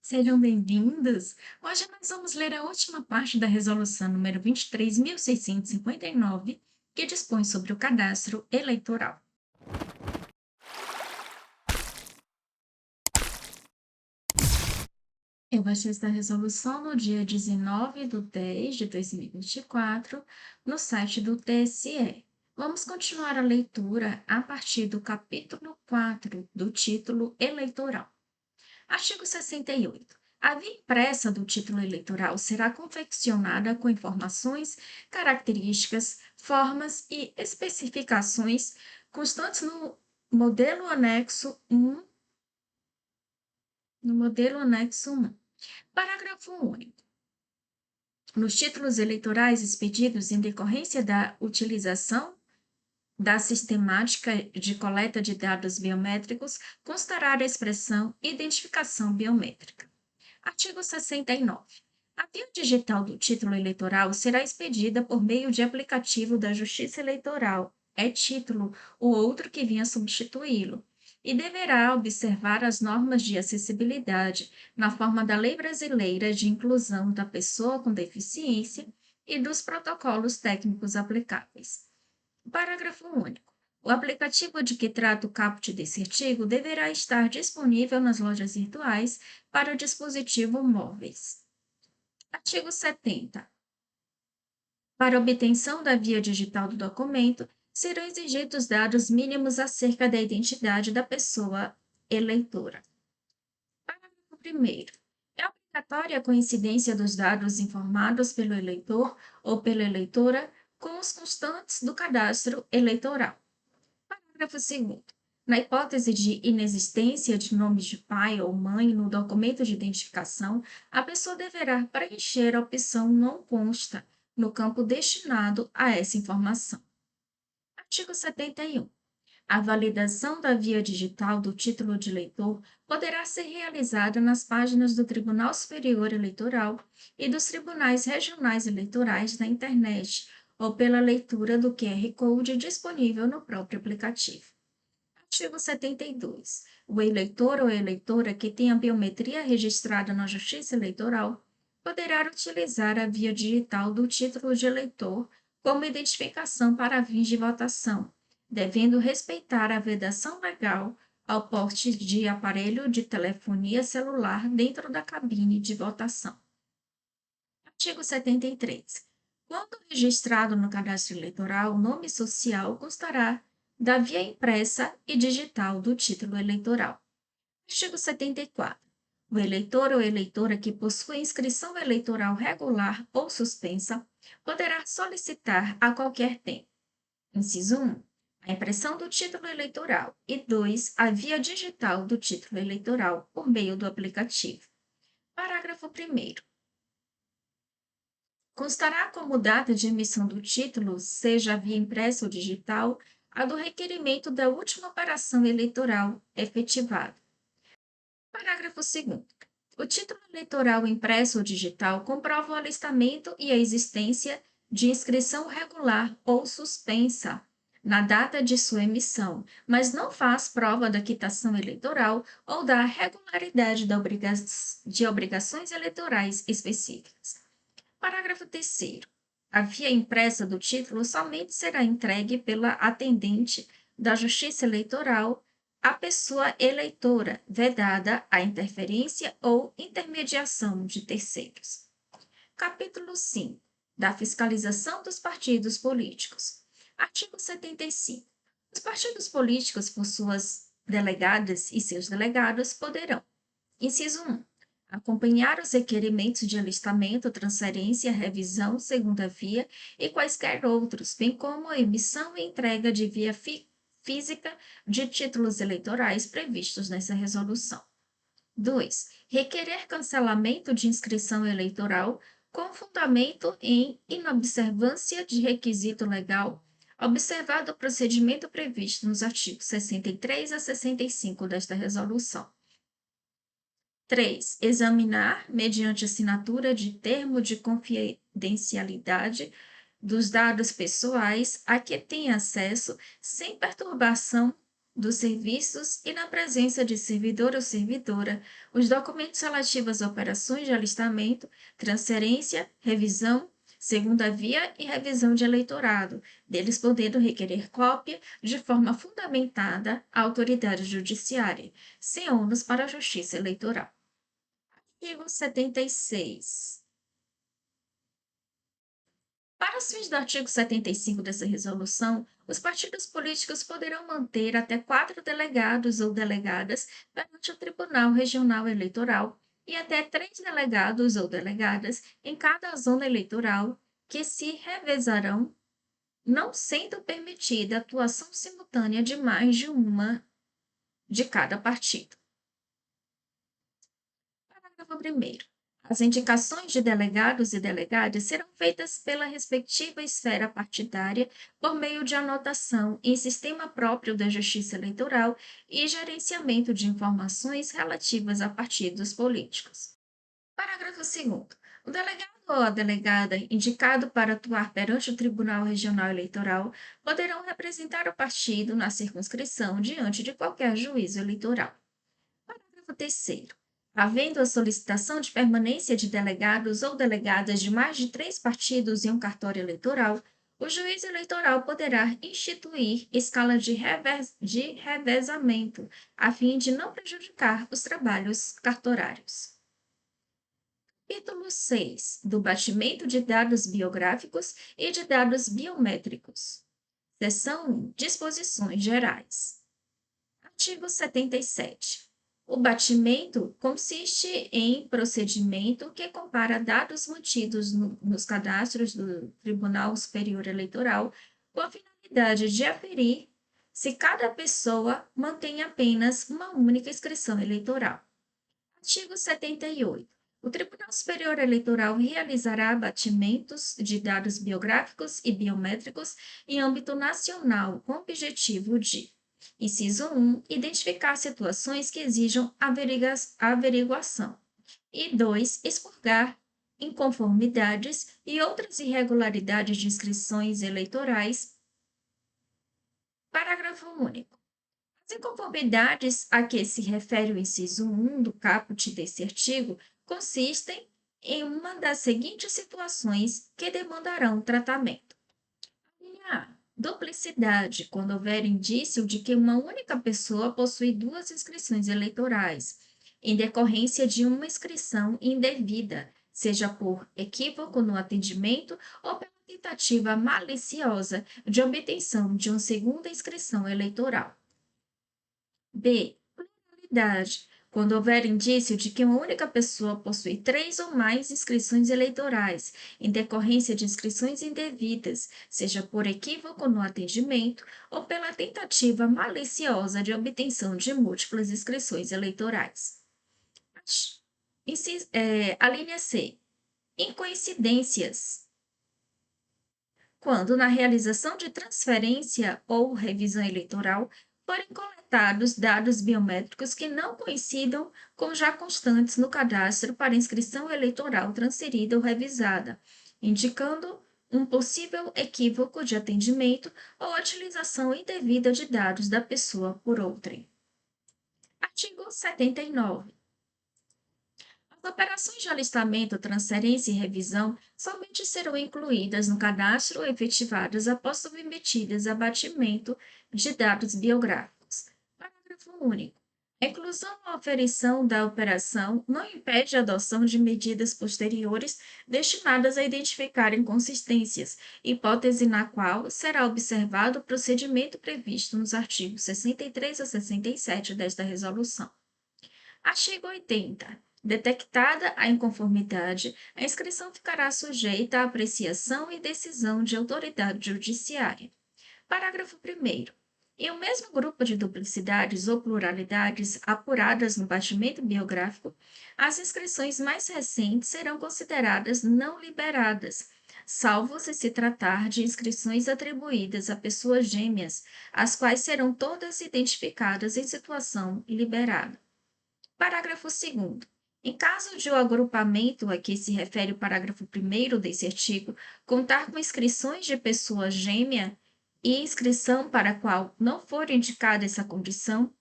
Sejam bem-vindos! Hoje nós vamos ler a última parte da Resolução número 23.659, que dispõe sobre o cadastro eleitoral. Eu baixei esta resolução no dia 19/10/2024, no site do TSE. Vamos continuar a leitura a partir do capítulo 4 do título eleitoral. Artigo 68. A via impressa do título eleitoral será confeccionada com informações, características, formas e especificações constantes modelo anexo 1, no modelo anexo 1. Parágrafo único. Nos títulos eleitorais expedidos em decorrência da utilização da sistemática de coleta de dados biométricos, constará a expressão identificação biométrica. Artigo 69. A via digital do título eleitoral será expedida por meio de aplicativo da Justiça Eleitoral, título ou outro que venha substituí-lo, e deverá observar as normas de acessibilidade na forma da Lei Brasileira de Inclusão da Pessoa com Deficiência e dos protocolos técnicos aplicáveis. Parágrafo único. O aplicativo de que trata o caput desse artigo deverá estar disponível nas lojas virtuais para o dispositivo móveis. Artigo 70. Para obtenção da via digital do documento, serão exigidos dados mínimos acerca da identidade da pessoa eleitora. Parágrafo 1º. É obrigatória a coincidência dos dados informados pelo eleitor ou pela eleitora com os constantes do cadastro eleitoral. Parágrafo 2º. Na hipótese de inexistência de nomes de pai ou mãe no documento de identificação, a pessoa deverá preencher a opção não consta no campo destinado a essa informação. Artigo 71. A validação da via digital do título de eleitor poderá ser realizada nas páginas do Tribunal Superior Eleitoral e dos tribunais regionais eleitorais na internet ou pela leitura do QR Code disponível no próprio aplicativo. Artigo 72. O eleitor ou eleitora que tenha biometria registrada na Justiça Eleitoral poderá utilizar a via digital do título de eleitor como identificação para fins de votação, devendo respeitar a vedação legal ao porte de aparelho de telefonia celular dentro da cabine de votação. Artigo 73. Quando registrado no cadastro eleitoral, o nome social constará da via impressa e digital do título eleitoral. Artigo 74. O eleitor ou eleitora que possui inscrição eleitoral regular ou suspensa poderá solicitar a qualquer tempo. Inciso 1. A impressão do título eleitoral e 2. A via digital do título eleitoral por meio do aplicativo. Parágrafo 1º. Constará como data de emissão do título, seja via impressa ou digital, a do requerimento da última operação eleitoral efetivada. Parágrafo 2º. O título eleitoral impresso ou digital comprova o alistamento e a existência de inscrição regular ou suspensa na data de sua emissão, mas não faz prova da quitação eleitoral ou da regularidade de obrigações eleitorais específicas. Parágrafo 3º. A via impressa do título somente será entregue pela atendente da Justiça Eleitoral à pessoa eleitora, vedada a interferência ou intermediação de terceiros. Capítulo 5. Da fiscalização dos partidos políticos. Artigo 75. Os partidos políticos, por suas delegadas e seus delegados, poderão: inciso 1. Acompanhar os requerimentos de alistamento, transferência, revisão, segunda via e quaisquer outros, bem como a emissão e entrega de via física de títulos eleitorais previstos nessa resolução. 2. Requerer cancelamento de inscrição eleitoral com fundamento em inobservância de requisito legal, observado o procedimento previsto nos artigos 63 a 65 desta resolução. 3. Examinar, mediante assinatura de termo de confidencialidade dos dados pessoais a que tem acesso, sem perturbação dos serviços e na presença de servidor ou servidora, os documentos relativos a operações de alistamento, transferência, revisão, segunda via e revisão de eleitorado, deles podendo requerer cópia de forma fundamentada à autoridade judiciária, sem ônus para a justiça eleitoral. Artigo 76. Para os fins do artigo 75 dessa resolução, os partidos políticos poderão manter até 4 delegados ou delegadas perante o Tribunal Regional Eleitoral e até 3 delegados ou delegadas em cada zona eleitoral, que se revezarão, não sendo permitida a atuação simultânea de mais de uma de cada partido. Parágrafo 1º. As indicações de delegados e delegadas serão feitas pela respectiva esfera partidária por meio de anotação em sistema próprio da Justiça Eleitoral e gerenciamento de informações relativas a partidos políticos. Parágrafo 2º. O delegado ou a delegada indicado para atuar perante o Tribunal Regional Eleitoral poderão representar o partido na circunscrição diante de qualquer juízo eleitoral. Parágrafo 3º. Havendo a solicitação de permanência de delegados ou delegadas de mais de 3 partidos em um cartório eleitoral, o juiz eleitoral poderá instituir escala de revezamento, a fim de não prejudicar os trabalhos cartorários. Capítulo 6. Do batimento de dados biográficos e de dados biométricos. Seção 1. Disposições gerais. Artigo 77. O batimento consiste em procedimento que compara dados mantidos nos cadastros do Tribunal Superior Eleitoral com a finalidade de aferir se cada pessoa mantém apenas uma única inscrição eleitoral. Artigo 78. O Tribunal Superior Eleitoral realizará batimentos de dados biográficos e biométricos em âmbito nacional com o objetivo de: inciso 1. Identificar situações que exijam averiguação. E 2. Expurgar inconformidades e outras irregularidades de inscrições eleitorais. Parágrafo único. As inconformidades a que se refere o inciso 1 do caput desse artigo consistem em uma das seguintes situações que demandarão tratamento. A. Duplicidade, quando houver indício de que uma única pessoa possui 2 inscrições eleitorais, em decorrência de uma inscrição indevida, seja por equívoco no atendimento ou pela tentativa maliciosa de obtenção de uma segunda inscrição eleitoral. B. Pluralidade, quando houver indício de que uma única pessoa possui 3 ou mais inscrições eleitorais, em decorrência de inscrições indevidas, seja por equívoco no atendimento ou pela tentativa maliciosa de obtenção de múltiplas inscrições eleitorais. A linha C. Incoincidências, quando na realização de transferência ou revisão eleitoral forem coletados dados biométricos que não coincidam com já constantes no cadastro para inscrição eleitoral transferida ou revisada, indicando um possível equívoco de atendimento ou utilização indevida de dados da pessoa por outrem. Artigo 79. As operações de alistamento, transferência e revisão somente serão incluídas no cadastro ou efetivadas após submetidas a batimento de dados biográficos. Parágrafo único. A inclusão ou aferição da operação não impede a adoção de medidas posteriores destinadas a identificar inconsistências, hipótese na qual será observado o procedimento previsto nos artigos 63 a 67 desta resolução. Artigo 80. Detectada a inconformidade, a inscrição ficará sujeita à apreciação e decisão de autoridade judiciária. Parágrafo 1º. Em um mesmo grupo de duplicidades ou pluralidades apuradas no batimento biográfico, as inscrições mais recentes serão consideradas não liberadas, salvo se tratar de inscrições atribuídas a pessoas gêmeas, as quais serão todas identificadas em situação liberada. Parágrafo 2º. Em caso de o agrupamento a que se refere o parágrafo 1º desse artigo contar com inscrições de pessoa gêmea e inscrição para a qual não for indicada essa condição,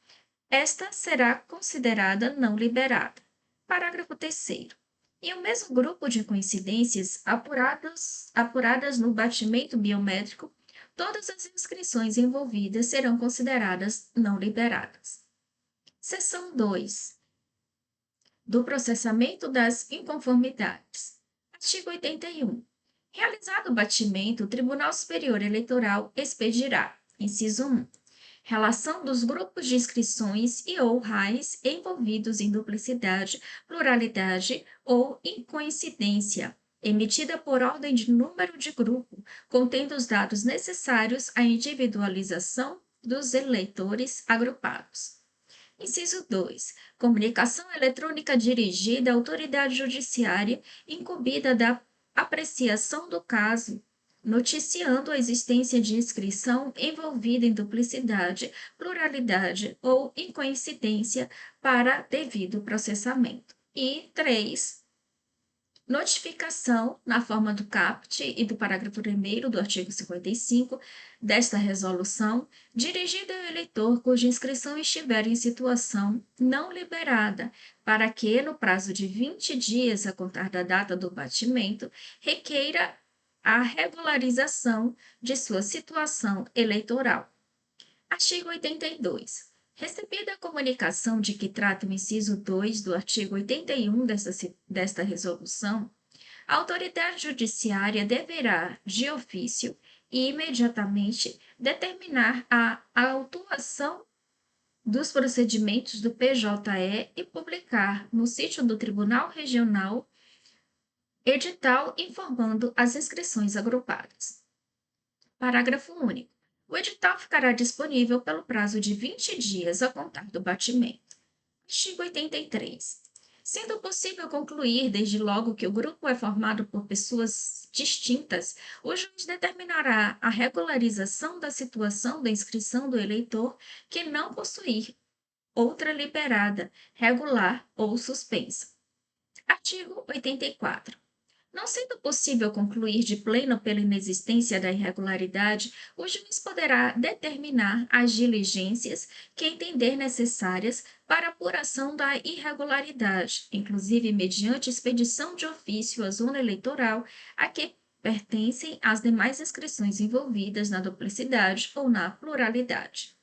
esta será considerada não liberada. Parágrafo 3º. Em o mesmo grupo de coincidências apuradas no batimento biométrico, todas as inscrições envolvidas serão consideradas não liberadas. Seção 2. Do processamento das inconformidades. Artigo 81. Realizado o batimento, o Tribunal Superior Eleitoral expedirá, inciso 1, relação dos grupos de inscrições e ou RAIs envolvidos em duplicidade, pluralidade ou incoincidência, emitida por ordem de número de grupo, contendo os dados necessários à individualização dos eleitores agrupados. Inciso 2. Comunicação eletrônica dirigida à autoridade judiciária incumbida da apreciação do caso, noticiando a existência de inscrição envolvida em duplicidade, pluralidade ou incoincidência para devido processamento. E 3. Notificação, na forma do caput e do parágrafo 1º do artigo 55 desta resolução, dirigida ao eleitor cuja inscrição estiver em situação não liberada, para que, no prazo de 20 dias a contar da data do batimento, requeira a regularização de sua situação eleitoral. Artigo 82. Recebida a comunicação de que trata o inciso 2 do artigo 81 desta resolução, a autoridade judiciária deverá, de ofício e imediatamente, determinar a autuação dos procedimentos do PJE e publicar no sítio do Tribunal Regional edital informando as inscrições agrupadas. Parágrafo único. O edital ficará disponível pelo prazo de 20 dias a contar do batimento. Artigo 83. Sendo possível concluir, desde logo que o grupo é formado por pessoas distintas, o juiz determinará a regularização da situação da inscrição do eleitor que não possuir outra liberada, regular ou suspensa. Artigo 84. Não sendo possível concluir de pleno pela inexistência da irregularidade, o juiz poderá determinar as diligências que entender necessárias para apuração da irregularidade, inclusive mediante expedição de ofício à zona eleitoral a que pertencem as demais inscrições envolvidas na duplicidade ou na pluralidade.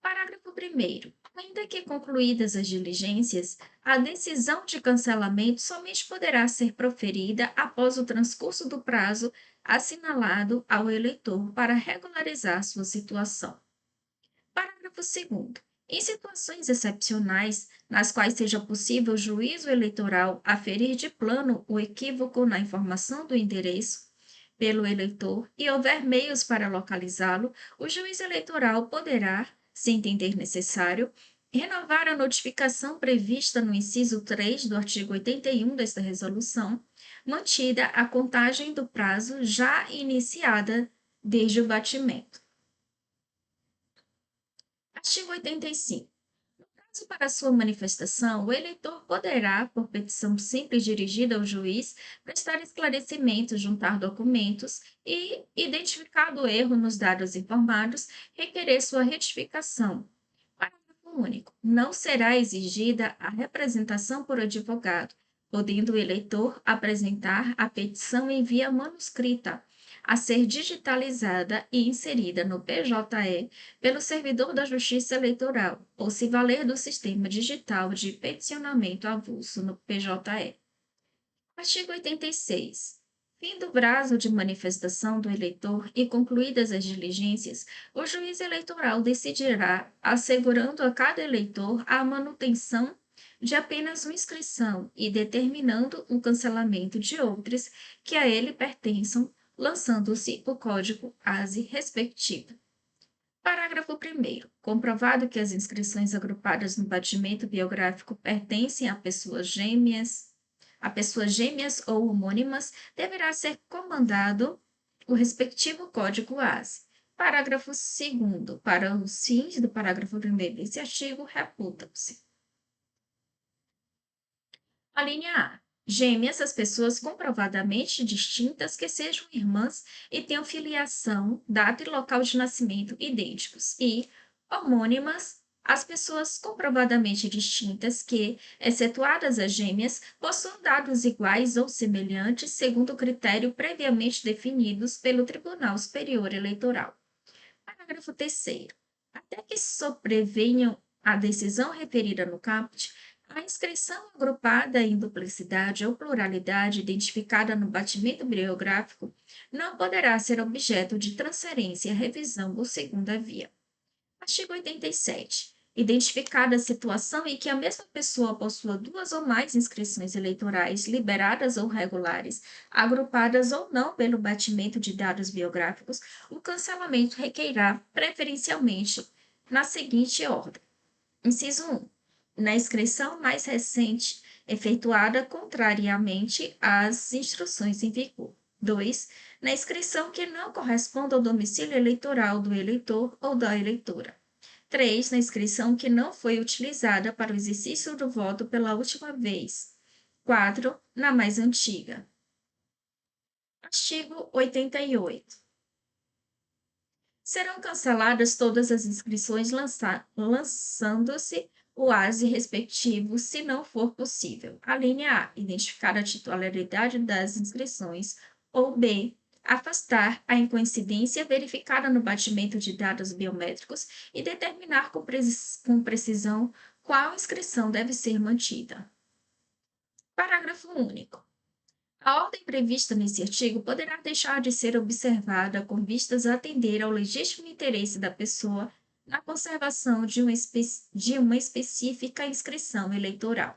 Parágrafo 1º. Ainda que concluídas as diligências, a decisão de cancelamento somente poderá ser proferida após o transcurso do prazo assinalado ao eleitor para regularizar sua situação. Parágrafo 2º. Em situações excepcionais, nas quais seja possível o juízo eleitoral aferir de plano o equívoco na informação do endereço pelo eleitor e houver meios para localizá-lo, o juiz eleitoral poderá, se entender necessário, renovar a notificação prevista no inciso 3 do artigo 81 desta resolução, mantida a contagem do prazo já iniciada desde o batimento. Artigo 85. No prazo para sua manifestação, o eleitor poderá, por petição simples dirigida ao juiz, prestar esclarecimentos, juntar documentos e, identificado o erro nos dados informados, requerer sua retificação. Parágrafo único. Não será exigida a representação por advogado, podendo o eleitor apresentar a petição em via manuscrita, a ser digitalizada e inserida no PJE pelo servidor da Justiça Eleitoral, ou se valer do sistema digital de peticionamento avulso no PJE. Artigo 86. Fim do prazo de manifestação do eleitor e concluídas as diligências, o juiz eleitoral decidirá, assegurando a cada eleitor a manutenção de apenas uma inscrição e determinando o cancelamento de outras que a ele pertençam, lançando-se o código ASE respectivo. Parágrafo 1º. Comprovado que as inscrições agrupadas no batimento biográfico pertencem a pessoas gêmeas ou homônimas, deverá ser comandado o respectivo código ASE. Parágrafo 2º. Para os fins do parágrafo 1º desse artigo, reputam-se. A linha A. Gêmeas, as pessoas comprovadamente distintas que sejam irmãs e tenham filiação, data e local de nascimento idênticos. E homônimas, as pessoas comprovadamente distintas que, excetuadas as gêmeas, possuam dados iguais ou semelhantes segundo critério previamente definidos pelo Tribunal Superior Eleitoral. Parágrafo 3º. Até que sobrevenham a decisão referida no caput, a inscrição agrupada em duplicidade ou pluralidade identificada no batimento bibliográfico não poderá ser objeto de transferência, revisão ou segunda via. Artigo 87. Identificada a situação em que a mesma pessoa possua duas ou mais inscrições eleitorais liberadas ou regulares, agrupadas ou não pelo batimento de dados biográficos, o cancelamento requererá preferencialmente na seguinte ordem. Inciso 1. Na inscrição mais recente, efetuada contrariamente às instruções em vigor. 2. Na inscrição que não corresponda ao domicílio eleitoral do eleitor ou da eleitora. 3. Na inscrição que não foi utilizada para o exercício do voto pela última vez. 4. Na mais antiga. Artigo 88. Serão canceladas todas as inscrições lançando-se o ASE respectivo, se não for possível. A linha A. Identificar a titularidade das inscrições. Ou B. Afastar a incoincidência verificada no batimento de dados biométricos e determinar com precisão qual inscrição deve ser mantida. Parágrafo único. A ordem prevista nesse artigo poderá deixar de ser observada com vistas a atender ao legítimo interesse da pessoa na conservação de uma específica inscrição eleitoral.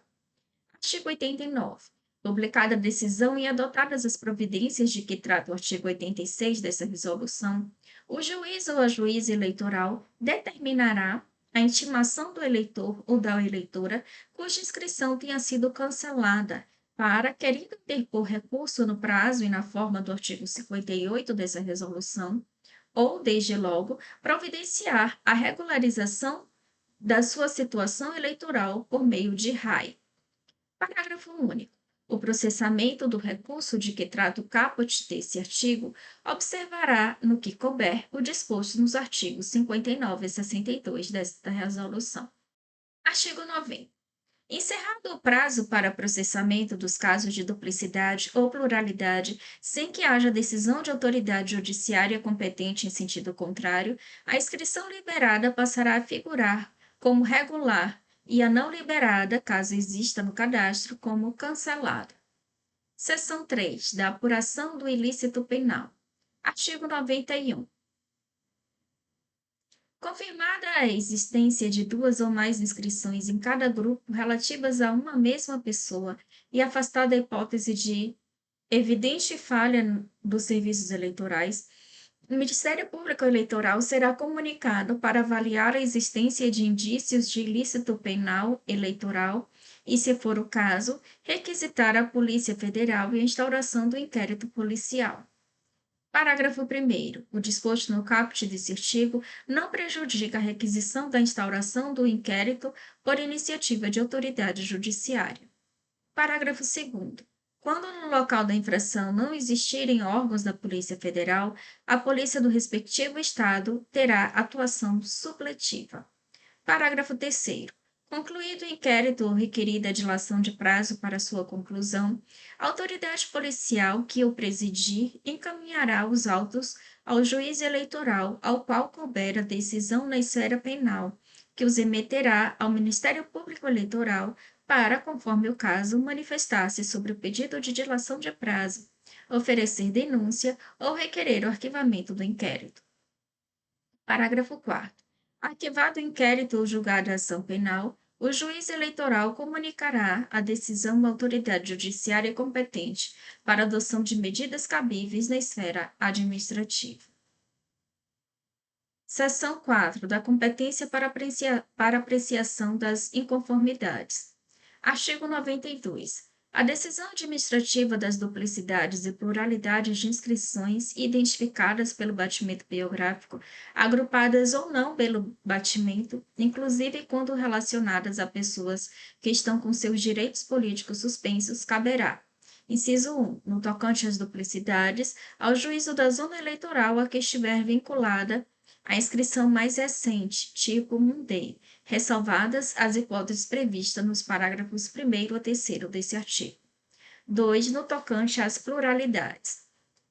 Artigo 89. Publicada a decisão e adotadas as providências de que trata o artigo 86 dessa resolução, o juiz ou a juíza eleitoral determinará a intimação do eleitor ou da eleitora cuja inscrição tenha sido cancelada para, querendo interpor recurso no prazo e na forma do artigo 58 dessa resolução, ou, desde logo, providenciar a regularização da sua situação eleitoral por meio de RAI. Parágrafo único. O processamento do recurso de que trata o caput desse artigo observará, no que couber, o disposto nos artigos 59 e 62 desta resolução. Artigo 90. Encerrado o prazo para processamento dos casos de duplicidade ou pluralidade, sem que haja decisão de autoridade judiciária competente em sentido contrário, a inscrição liberada passará a figurar como regular e a não liberada, caso exista no cadastro, como cancelada. Seção 3. Da apuração do ilícito penal. Artigo 91. Confirmada a existência de duas ou mais inscrições em cada grupo relativas a uma mesma pessoa e afastada a hipótese de evidente falha dos serviços eleitorais, o Ministério Público Eleitoral será comunicado para avaliar a existência de indícios de ilícito penal eleitoral e, se for o caso, requisitar à Polícia Federal a instauração do inquérito policial. Parágrafo 1º. O disposto no caput desse artigo não prejudica a requisição da instauração do inquérito por iniciativa de autoridade judiciária. Parágrafo 2º. Quando no local da infração não existirem órgãos da Polícia Federal, a polícia do respectivo estado terá atuação supletiva. Parágrafo 3º. Concluído o inquérito ou requerida a dilação de prazo para sua conclusão, a autoridade policial que o presidir encaminhará os autos ao juiz eleitoral, ao qual couber a decisão na esfera penal, que os remeterá ao Ministério Público Eleitoral para, conforme o caso, manifestar-se sobre o pedido de dilação de prazo, oferecer denúncia ou requerer o arquivamento do inquérito. Parágrafo 4º. Arquivado o inquérito ou julgada a ação penal, o juiz eleitoral comunicará a decisão à autoridade judiciária competente para adoção de medidas cabíveis na esfera administrativa. Seção 4. Da competência para apreciação das inconformidades. Artigo 92. A decisão administrativa das duplicidades e pluralidades de inscrições identificadas pelo batimento biográfico, agrupadas ou não pelo batimento, inclusive quando relacionadas a pessoas que estão com seus direitos políticos suspensos, caberá. Inciso 1. No tocante às duplicidades, ao juízo da zona eleitoral a que estiver vinculada a inscrição mais recente, tipo 1D, ressalvadas as hipóteses previstas nos parágrafos 1º a 3º desse artigo. 2. No tocante às pluralidades.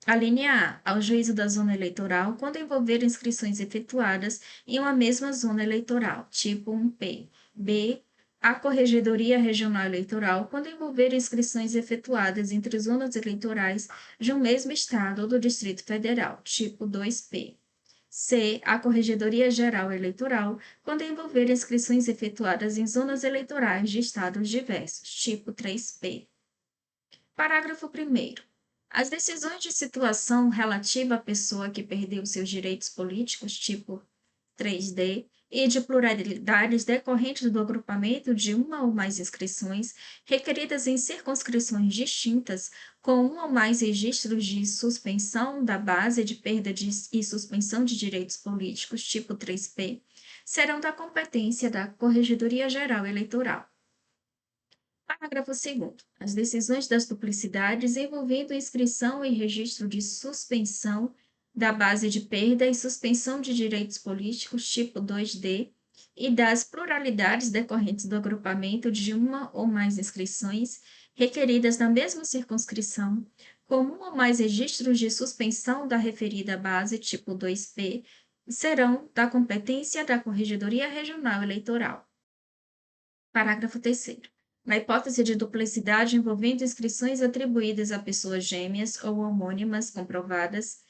A linha A, ao juízo da zona eleitoral, quando envolver inscrições efetuadas em uma mesma zona eleitoral, tipo 1P. B. A Corregedoria Regional Eleitoral, quando envolver inscrições efetuadas entre zonas eleitorais de um mesmo Estado ou do Distrito Federal, tipo 2P. C. A Corregedoria Geral Eleitoral, quando envolver inscrições efetuadas em zonas eleitorais de estados diversos, tipo 3P. Parágrafo 1º. As decisões de situação relativa à pessoa que perdeu seus direitos políticos, tipo 3D, e de pluralidades decorrentes do agrupamento de uma ou mais inscrições, requeridas em circunscrições distintas, com um ou mais registros de suspensão da base de perda e suspensão de direitos políticos, tipo 3P, serão da competência da Corregedoria Geral Eleitoral. Parágrafo 2º. As decisões das duplicidades envolvendo inscrição e registro de suspensão da base de perda e suspensão de direitos políticos, tipo 2D, e das pluralidades decorrentes do agrupamento de uma ou mais inscrições requeridas na mesma circunscrição, com um ou mais registros de suspensão da referida base, tipo 2P, serão da competência da Corregedoria Regional Eleitoral. Parágrafo 3º. Na hipótese de duplicidade envolvendo inscrições atribuídas a pessoas gêmeas ou homônimas comprovadas,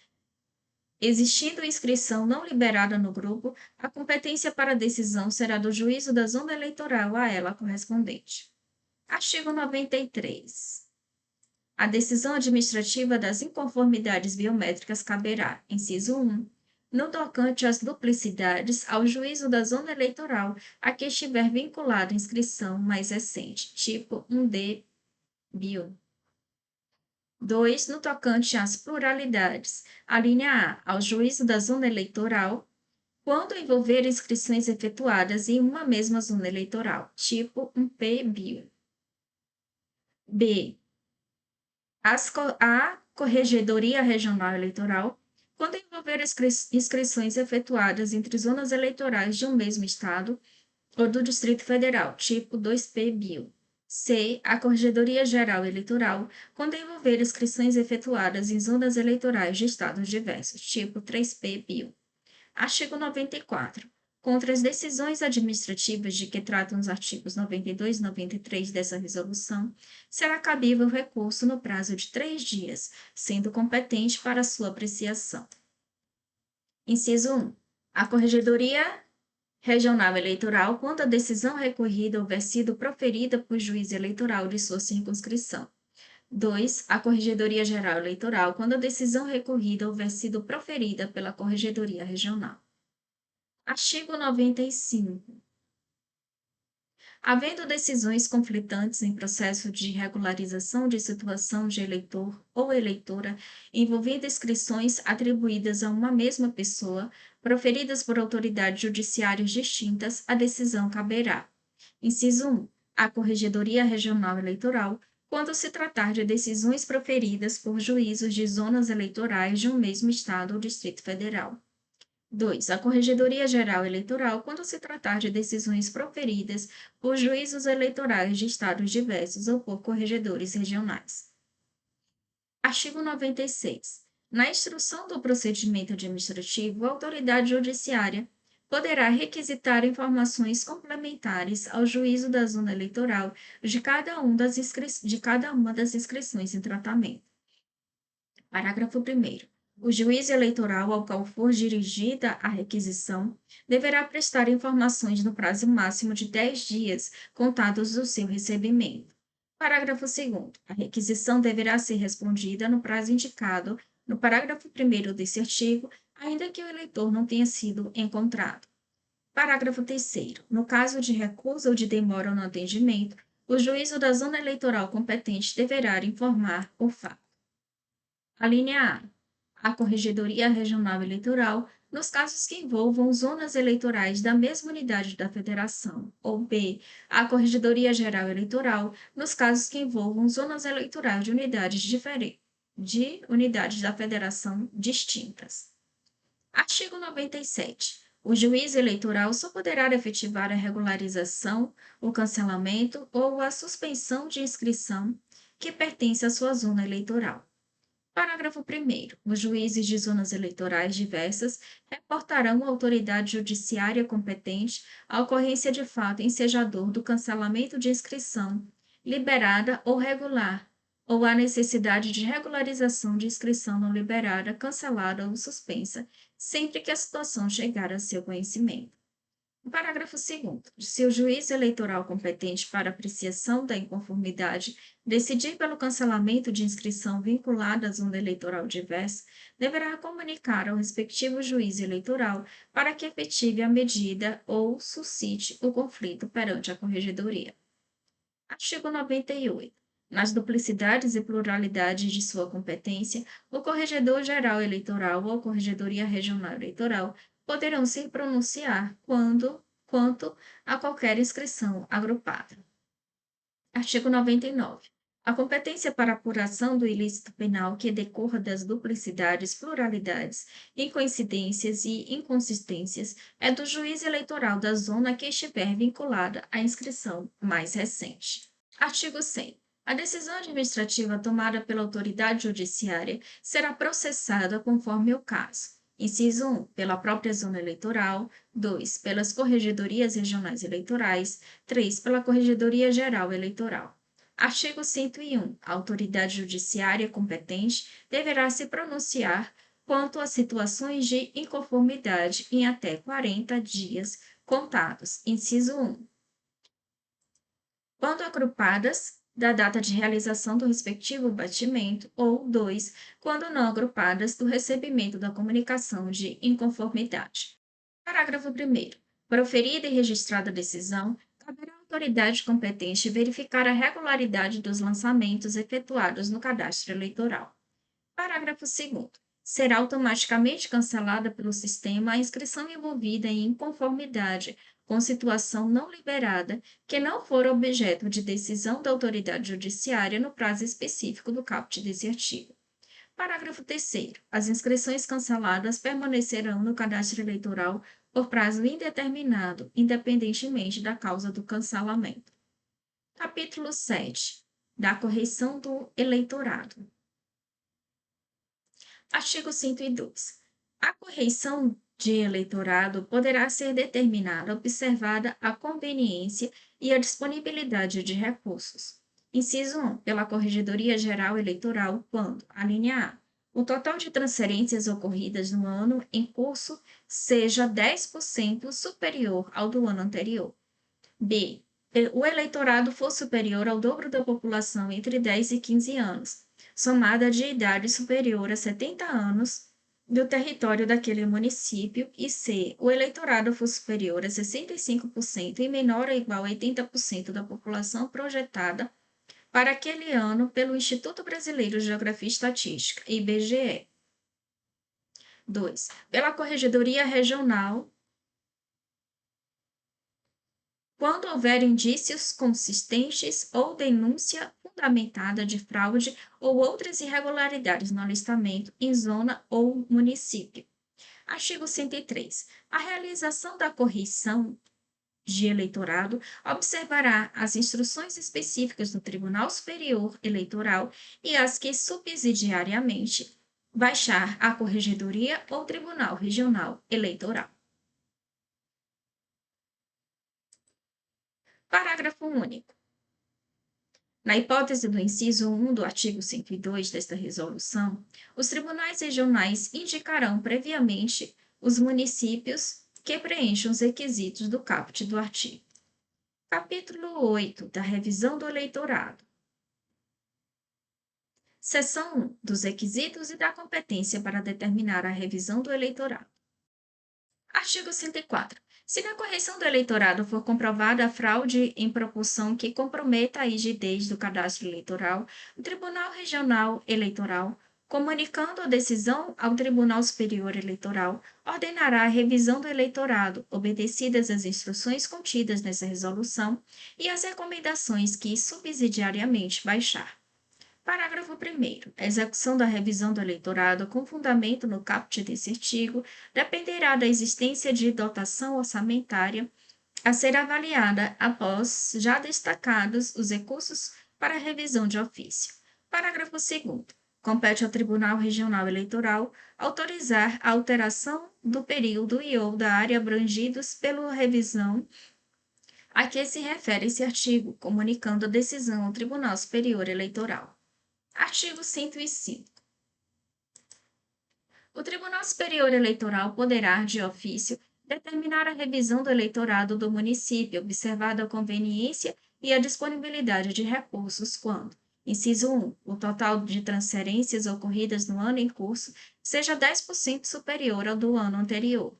existindo inscrição não liberada no grupo, a competência para a decisão será do juízo da zona eleitoral a ela correspondente. Artigo 93. A decisão administrativa das inconformidades biométricas caberá, inciso 1, no tocante às duplicidades, ao juízo da zona eleitoral a que estiver vinculada a inscrição mais recente, tipo 1D bio. 2. No tocante às pluralidades, a linha A, ao juízo da zona eleitoral, quando envolver inscrições efetuadas em uma mesma zona eleitoral, tipo 1P bio. B. A Corregedoria Regional Eleitoral, quando envolver inscrições efetuadas entre zonas eleitorais de um mesmo Estado ou do Distrito Federal, tipo 2P bio. C. A Corregedoria Geral Eleitoral, quando envolver inscrições efetuadas em zonas eleitorais de estados diversos, tipo 3P bio. Artigo 94. Contra as decisões administrativas de que tratam os artigos 92 e 93 dessa resolução, será cabível recurso no prazo de 3 dias, sendo competente para sua apreciação. Inciso 1. A Corregedoria Regional Eleitoral, quando a decisão recorrida houver sido proferida por juiz eleitoral de sua circunscrição. 2. A Corregedoria Geral Eleitoral, quando a decisão recorrida houver sido proferida pela Corregedoria Regional. Artigo 95. Havendo decisões conflitantes em processo de regularização de situação de eleitor ou eleitora envolvendo inscrições atribuídas a uma mesma pessoa, proferidas por autoridades judiciárias distintas, a decisão caberá. Inciso 1. A Corregedoria Regional Eleitoral, quando se tratar de decisões proferidas por juízos de zonas eleitorais de um mesmo Estado ou Distrito Federal. 2. A Corregedoria Geral Eleitoral, quando se tratar de decisões proferidas por juízos eleitorais de estados diversos ou por corregedores regionais. Artigo 96. Na instrução do procedimento administrativo, a autoridade judiciária poderá requisitar informações complementares ao juízo da zona eleitoral de cada uma das inscrições em tratamento. Parágrafo 1º. O juiz eleitoral ao qual for dirigida a requisição deverá prestar informações no prazo máximo de 10 dias, contados do seu recebimento. Parágrafo 2º. A requisição deverá ser respondida no prazo indicado no parágrafo 1º desse artigo, ainda que o eleitor não tenha sido encontrado. Parágrafo 3º. No caso de recusa ou de demora no atendimento, o juízo da zona eleitoral competente deverá informar o fato. A linha A Corregedoria Regional Eleitoral, nos casos que envolvam zonas eleitorais da mesma unidade da federação, ou B, a Corregedoria Geral Eleitoral, nos casos que envolvam zonas eleitorais de unidades diferentes, de unidades da federação distintas. Artigo 97. O juiz eleitoral só poderá efetivar a regularização, o cancelamento ou a suspensão de inscrição que pertence à sua zona eleitoral. Parágrafo 1º. Os juízes de zonas eleitorais diversas reportarão à autoridade judiciária competente a ocorrência de fato ensejador do cancelamento de inscrição, liberada ou regular, ou a necessidade de regularização de inscrição não liberada, cancelada ou suspensa, sempre que a situação chegar a seu conhecimento. Parágrafo 2º. Se o juiz eleitoral competente para apreciação da inconformidade decidir pelo cancelamento de inscrição vinculada à zona eleitoral diversa, deverá comunicar ao respectivo juiz eleitoral para que efetive a medida ou suscite o conflito perante a corregedoria. Artigo 98. Nas duplicidades e pluralidades de sua competência, o Corregedor Geral Eleitoral ou a Corregedoria Regional Eleitoral poderão se pronunciar quanto a qualquer inscrição agrupada. Artigo 99. A competência para apuração do ilícito penal que decorra das duplicidades, pluralidades, incoincidências e inconsistências é do juiz eleitoral da zona que estiver vinculada à inscrição mais recente. Artigo 100. A decisão administrativa tomada pela autoridade judiciária será processada conforme o caso. Inciso 1, pela própria zona eleitoral. 2, pelas corregedorias regionais eleitorais. 3, pela Corregedoria Geral Eleitoral. Artigo 101. A autoridade judiciária competente deverá se pronunciar quanto a situações de inconformidade em até 40 dias contados. Inciso 1. Quando agrupadas, da data de realização do respectivo batimento, ou 2, quando não agrupadas, do recebimento da comunicação de inconformidade. Parágrafo 1º. Proferida e registrada a decisão, caberá à autoridade competente verificar a regularidade dos lançamentos efetuados no cadastro eleitoral. Parágrafo 2º. Será automaticamente cancelada pelo sistema a inscrição envolvida em inconformidade com situação não liberada que não for objeto de decisão da autoridade judiciária no prazo específico do caput desse artigo. Parágrafo 3º. As inscrições canceladas permanecerão no cadastro eleitoral por prazo indeterminado, independentemente da causa do cancelamento. Capítulo 7. Da correção do eleitorado. Artigo 102. A correção de eleitorado poderá ser determinada observada a conveniência e a disponibilidade de recursos. Inciso 1. Pela Corregedoria Geral Eleitoral, quando, a linha A, o total de transferências ocorridas no ano em curso seja 10% superior ao do ano anterior. B. O eleitorado for superior ao dobro da população entre 10 e 15 anos, somada de idade superior a 70 anos do território daquele município, e C. O eleitorado for superior a 65% e menor ou igual a 80% da população projetada para aquele ano pelo Instituto Brasileiro de Geografia e Estatística, IBGE. 2. Pela Corregedoria Regional, quando houver indícios consistentes ou denúncia fundamentada de fraude ou outras irregularidades no alistamento em zona ou município. Artigo 103. A realização da correção de eleitorado observará as instruções específicas do Tribunal Superior Eleitoral e as que subsidiariamente baixar a Corregedoria ou Tribunal Regional Eleitoral. Parágrafo único. Na hipótese do inciso 1 do artigo 102 desta resolução, os tribunais regionais indicarão previamente os municípios que preencham os requisitos do caput do artigo. Capítulo 8 da revisão do eleitorado. Seção 1 dos requisitos e da competência para determinar a revisão do eleitorado. Artigo 104. Se na correção do eleitorado for comprovada a fraude em proporção que comprometa a rigidez do cadastro eleitoral, o Tribunal Regional Eleitoral, comunicando a decisão ao Tribunal Superior Eleitoral, ordenará a revisão do eleitorado, obedecidas as instruções contidas nessa resolução e as recomendações que subsidiariamente baixar. Parágrafo 1º. A execução da revisão do eleitorado com fundamento no caput desse artigo dependerá da existência de dotação orçamentária a ser avaliada após já destacados os recursos para revisão de ofício. Parágrafo 2º. Compete ao Tribunal Regional Eleitoral autorizar a alteração do período e/ou da área abrangidos pela revisão a que se refere esse artigo, comunicando a decisão ao Tribunal Superior Eleitoral. Artigo 105. O Tribunal Superior Eleitoral poderá, de ofício, determinar a revisão do eleitorado do município, observada a conveniência e a disponibilidade de recursos, quando, inciso 1, o total de transferências ocorridas no ano em curso seja 10% superior ao do ano anterior.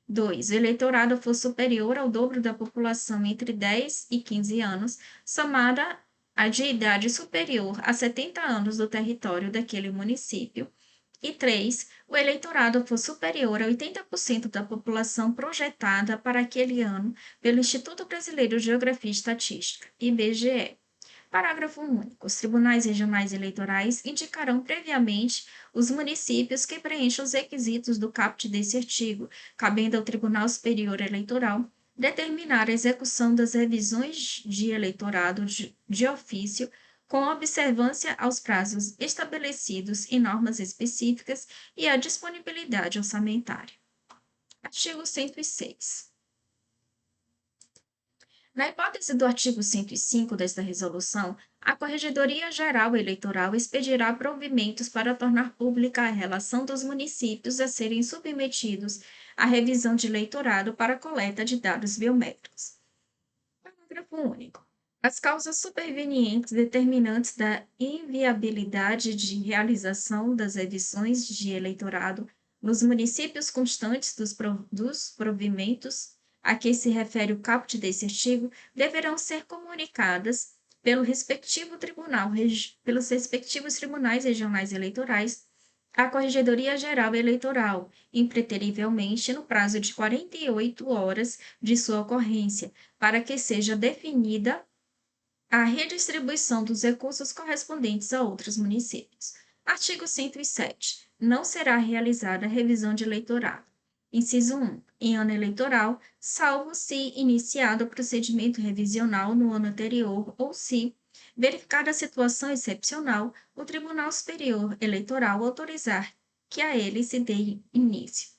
2. O eleitorado for superior ao dobro da população entre 10 e 15 anos, somada a de idade superior a 70 anos do território daquele município. E 3. O eleitorado for superior a 80% da população projetada para aquele ano pelo Instituto Brasileiro de Geografia e Estatística, IBGE. Parágrafo único. Os tribunais regionais eleitorais indicarão previamente os municípios que preencham os requisitos do caput desse artigo, cabendo ao Tribunal Superior Eleitoral determinar a execução das revisões de eleitorado de ofício com observância aos prazos estabelecidos em normas específicas e à disponibilidade orçamentária. Artigo 106. Na hipótese do artigo 105 desta resolução, a Corregedoria Geral Eleitoral expedirá provimentos para tornar pública a relação dos municípios a serem submetidos à revisão de eleitorado para coleta de dados biométricos. Parágrafo único. As causas supervenientes determinantes da inviabilidade de realização das revisões de eleitorado nos municípios constantes dos provimentos a que se refere o caput desse artigo deverão ser comunicadas pelos respectivos tribunais regionais eleitorais à Corregedoria Geral Eleitoral, impreterivelmente no prazo de 48 horas de sua ocorrência, para que seja definida a redistribuição dos recursos correspondentes a outros municípios. Artigo 107. Não será realizada revisão de eleitorado. Inciso 1. Em ano eleitoral, salvo se iniciado o procedimento revisional no ano anterior ou se, verificada a situação excepcional, o Tribunal Superior Eleitoral autorizar que a ele se dê início.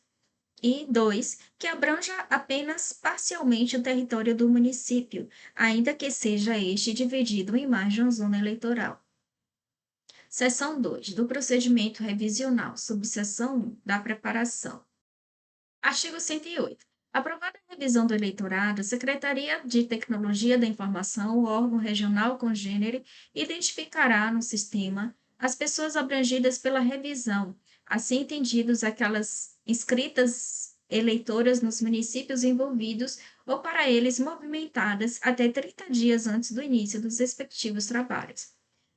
E 2. Que abranja apenas parcialmente o território do município, ainda que seja este dividido em mais de uma zona eleitoral. Seção 2. Do procedimento revisional, subseção 1. Da preparação. Artigo 108. Aprovada a revisão do eleitorado, a Secretaria de Tecnologia da Informação, o órgão regional congênere, identificará no sistema as pessoas abrangidas pela revisão, assim entendidos aquelas inscritas eleitoras nos municípios envolvidos ou para eles movimentadas até 30 dias antes do início dos respectivos trabalhos.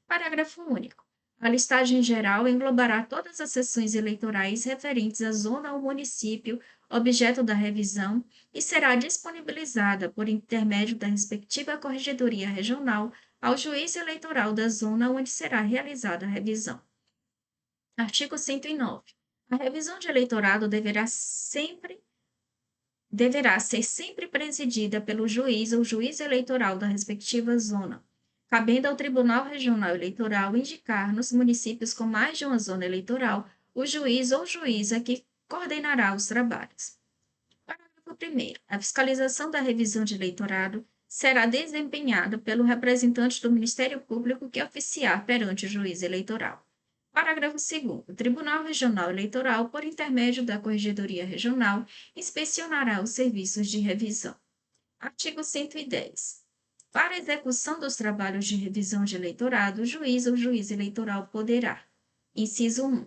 Parágrafo único. A listagem geral englobará todas as sessões eleitorais referentes à zona ou município objeto da revisão e será disponibilizada por intermédio da respectiva Corregedoria Regional ao juiz eleitoral da zona onde será realizada a revisão. Artigo 109. A revisão de eleitorado deverá ser sempre presidida pelo juiz ou juiz eleitoral da respectiva zona, cabendo ao Tribunal Regional Eleitoral indicar nos municípios com mais de uma zona eleitoral o juiz ou juíza que coordenará os trabalhos. Parágrafo 1º. A fiscalização da revisão de eleitorado será desempenhada pelo representante do Ministério Público que oficiar perante o juiz eleitoral. Parágrafo 2º. O Tribunal Regional Eleitoral, por intermédio da Corregedoria Regional, inspecionará os serviços de revisão. Artigo 110. Para a execução dos trabalhos de revisão de eleitorado, o juiz ou juiz eleitoral poderá: inciso 1.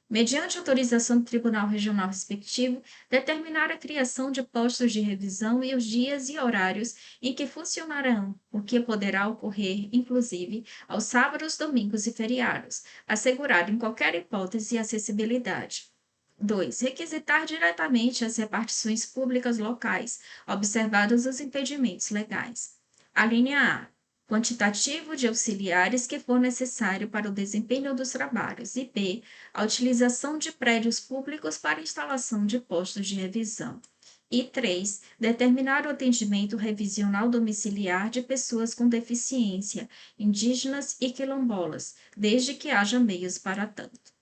mediante autorização do Tribunal Regional respectivo, determinar a criação de postos de revisão e os dias e horários em que funcionarão, o que poderá ocorrer, inclusive, aos sábados, domingos e feriados, assegurado em qualquer hipótese acessibilidade. 2. Requisitar diretamente as repartições públicas locais, observados os impedimentos legais. A linha A. Quantitativo de auxiliares que for necessário para o desempenho dos trabalhos. E B. A utilização de prédios públicos para instalação de postos de revisão. E 3. Determinar o atendimento revisional domiciliar de pessoas com deficiência, indígenas e quilombolas, desde que haja meios para tanto.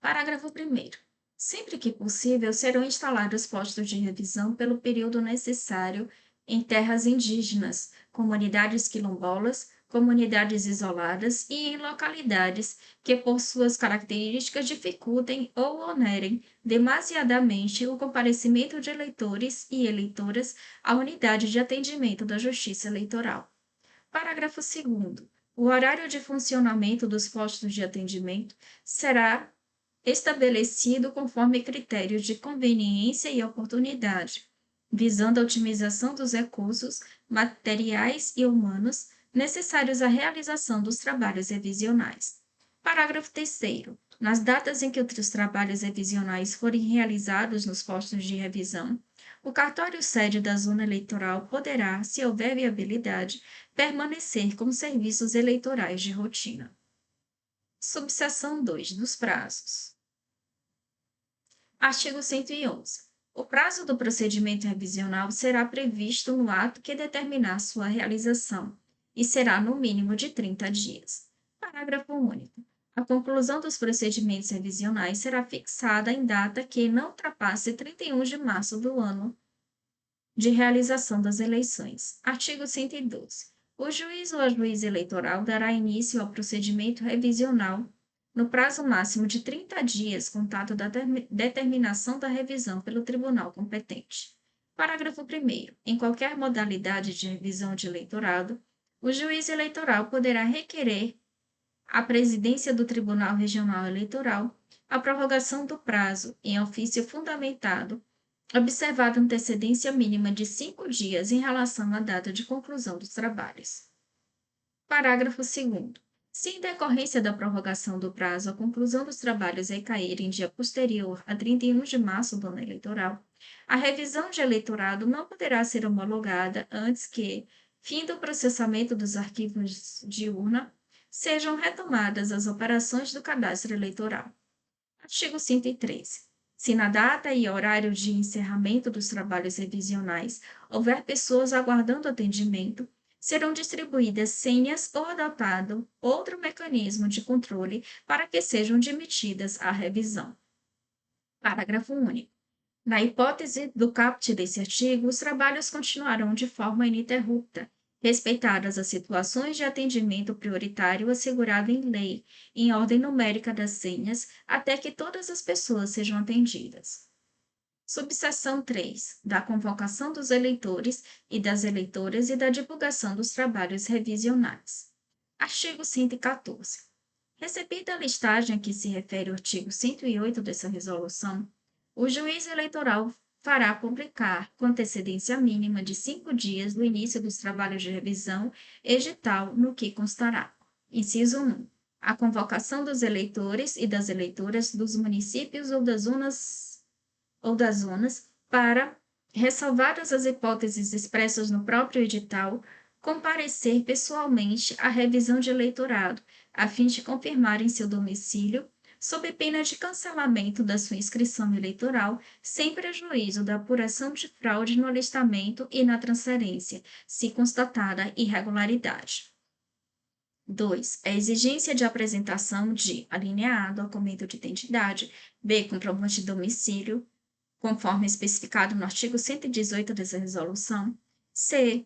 Parágrafo 1º. Sempre que possível, serão instalados postos de revisão pelo período necessário em terras indígenas, comunidades quilombolas, comunidades isoladas e em localidades que, por suas características, dificultem ou onerem demasiadamente o comparecimento de eleitores e eleitoras à unidade de atendimento da Justiça Eleitoral. Parágrafo 2º. O horário de funcionamento dos postos de atendimento será estabelecido conforme critérios de conveniência e oportunidade, visando a otimização dos recursos materiais e humanos necessários à realização dos trabalhos revisionais. Parágrafo 3º. Nas datas em que os trabalhos revisionais forem realizados nos postos de revisão, o cartório sede da zona eleitoral poderá, se houver viabilidade, permanecer com serviços eleitorais de rotina. Subseção 2 dos prazos. Artigo 111. O prazo do procedimento revisional será previsto no ato que determinar sua realização e será no mínimo de 30 dias. Parágrafo único. A conclusão dos procedimentos revisionais será fixada em data que não ultrapasse 31 de março do ano de realização das eleições. Artigo 112. O juiz ou a juíza eleitoral dará início ao procedimento revisional no prazo máximo de 30 dias, contado da determinação da revisão pelo tribunal competente. Parágrafo 1º. Em qualquer modalidade de revisão de eleitorado, o juiz eleitoral poderá requerer à presidência do Tribunal Regional Eleitoral a prorrogação do prazo, em ofício fundamentado, observada antecedência mínima de 5 dias em relação à data de conclusão dos trabalhos. Parágrafo 2º. Se em decorrência da prorrogação do prazo a conclusão dos trabalhos recair em dia posterior a 31 de março do ano eleitoral, a revisão de eleitorado não poderá ser homologada antes que, fim do processamento dos arquivos de urna, sejam retomadas as operações do cadastro eleitoral. Artigo 113. Se na data e horário de encerramento dos trabalhos revisionais houver pessoas aguardando atendimento, serão distribuídas senhas ou adotado outro mecanismo de controle para que sejam admitidas à revisão. Parágrafo único. Na hipótese do caput desse artigo, os trabalhos continuarão de forma ininterrupta, respeitadas as situações de atendimento prioritário assegurado em lei, em ordem numérica das senhas, até que todas as pessoas sejam atendidas. Subseção 3. Da convocação dos eleitores e das eleitoras e da divulgação dos trabalhos revisionais. Artigo 114. Recebida a listagem a que se refere o artigo 108 dessa resolução, o juiz eleitoral fará publicar, com antecedência mínima de 5 dias do início dos trabalhos de revisão, edital no que constará. Inciso 1. A convocação dos eleitores e das eleitoras dos municípios ou das zonas para, ressalvadas as hipóteses expressas no próprio edital, comparecer pessoalmente à revisão de eleitorado, a fim de confirmar em seu domicílio, sob pena de cancelamento da sua inscrição eleitoral, sem prejuízo da apuração de fraude no alistamento e na transferência, se constatada irregularidade. 2. A exigência de apresentação de, alínea A, documento de identidade, B, comprovante de domicílio, conforme especificado no artigo 118 dessa resolução, C,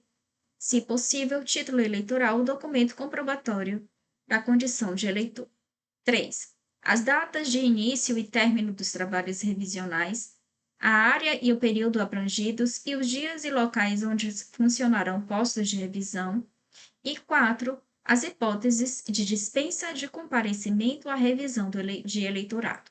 se possível, título eleitoral ou documento comprobatório da condição de eleitor. 3. As datas de início e término dos trabalhos revisionais, a área e o período abrangidos e os dias e locais onde funcionarão postos de revisão. E 4. as hipóteses de dispensa de comparecimento à revisão de eleitorado.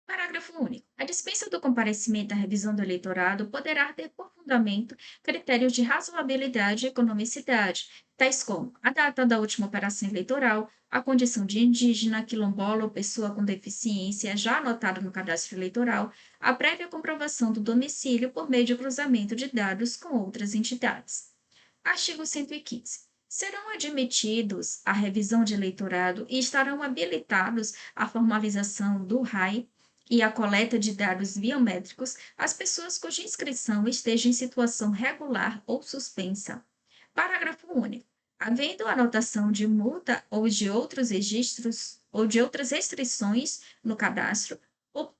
Parágrafo único. A dispensa do comparecimento à revisão do eleitorado poderá ter por fundamento critérios de razoabilidade e economicidade, tais como a data da última operação eleitoral, a condição de indígena, quilombola ou pessoa com deficiência já anotada no cadastro eleitoral, a prévia comprovação do domicílio por meio de cruzamento de dados com outras entidades. Artigo 115. Serão admitidos à revisão de eleitorado e estarão habilitados à formalização do RAI e à coleta de dados biométricos as pessoas cuja inscrição esteja em situação regular ou suspensa. Parágrafo único. Havendo anotação de multa ou de outros registros ou de outras restrições no cadastro,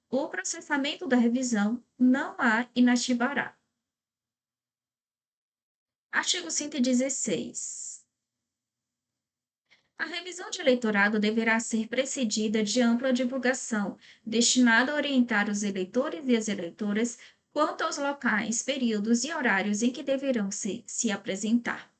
o processamento da revisão não a inativará. Artigo 116. A revisão de eleitorado deverá ser precedida de ampla divulgação, destinada a orientar os eleitores e as eleitoras quanto aos locais, períodos e horários em que deverão se apresentar.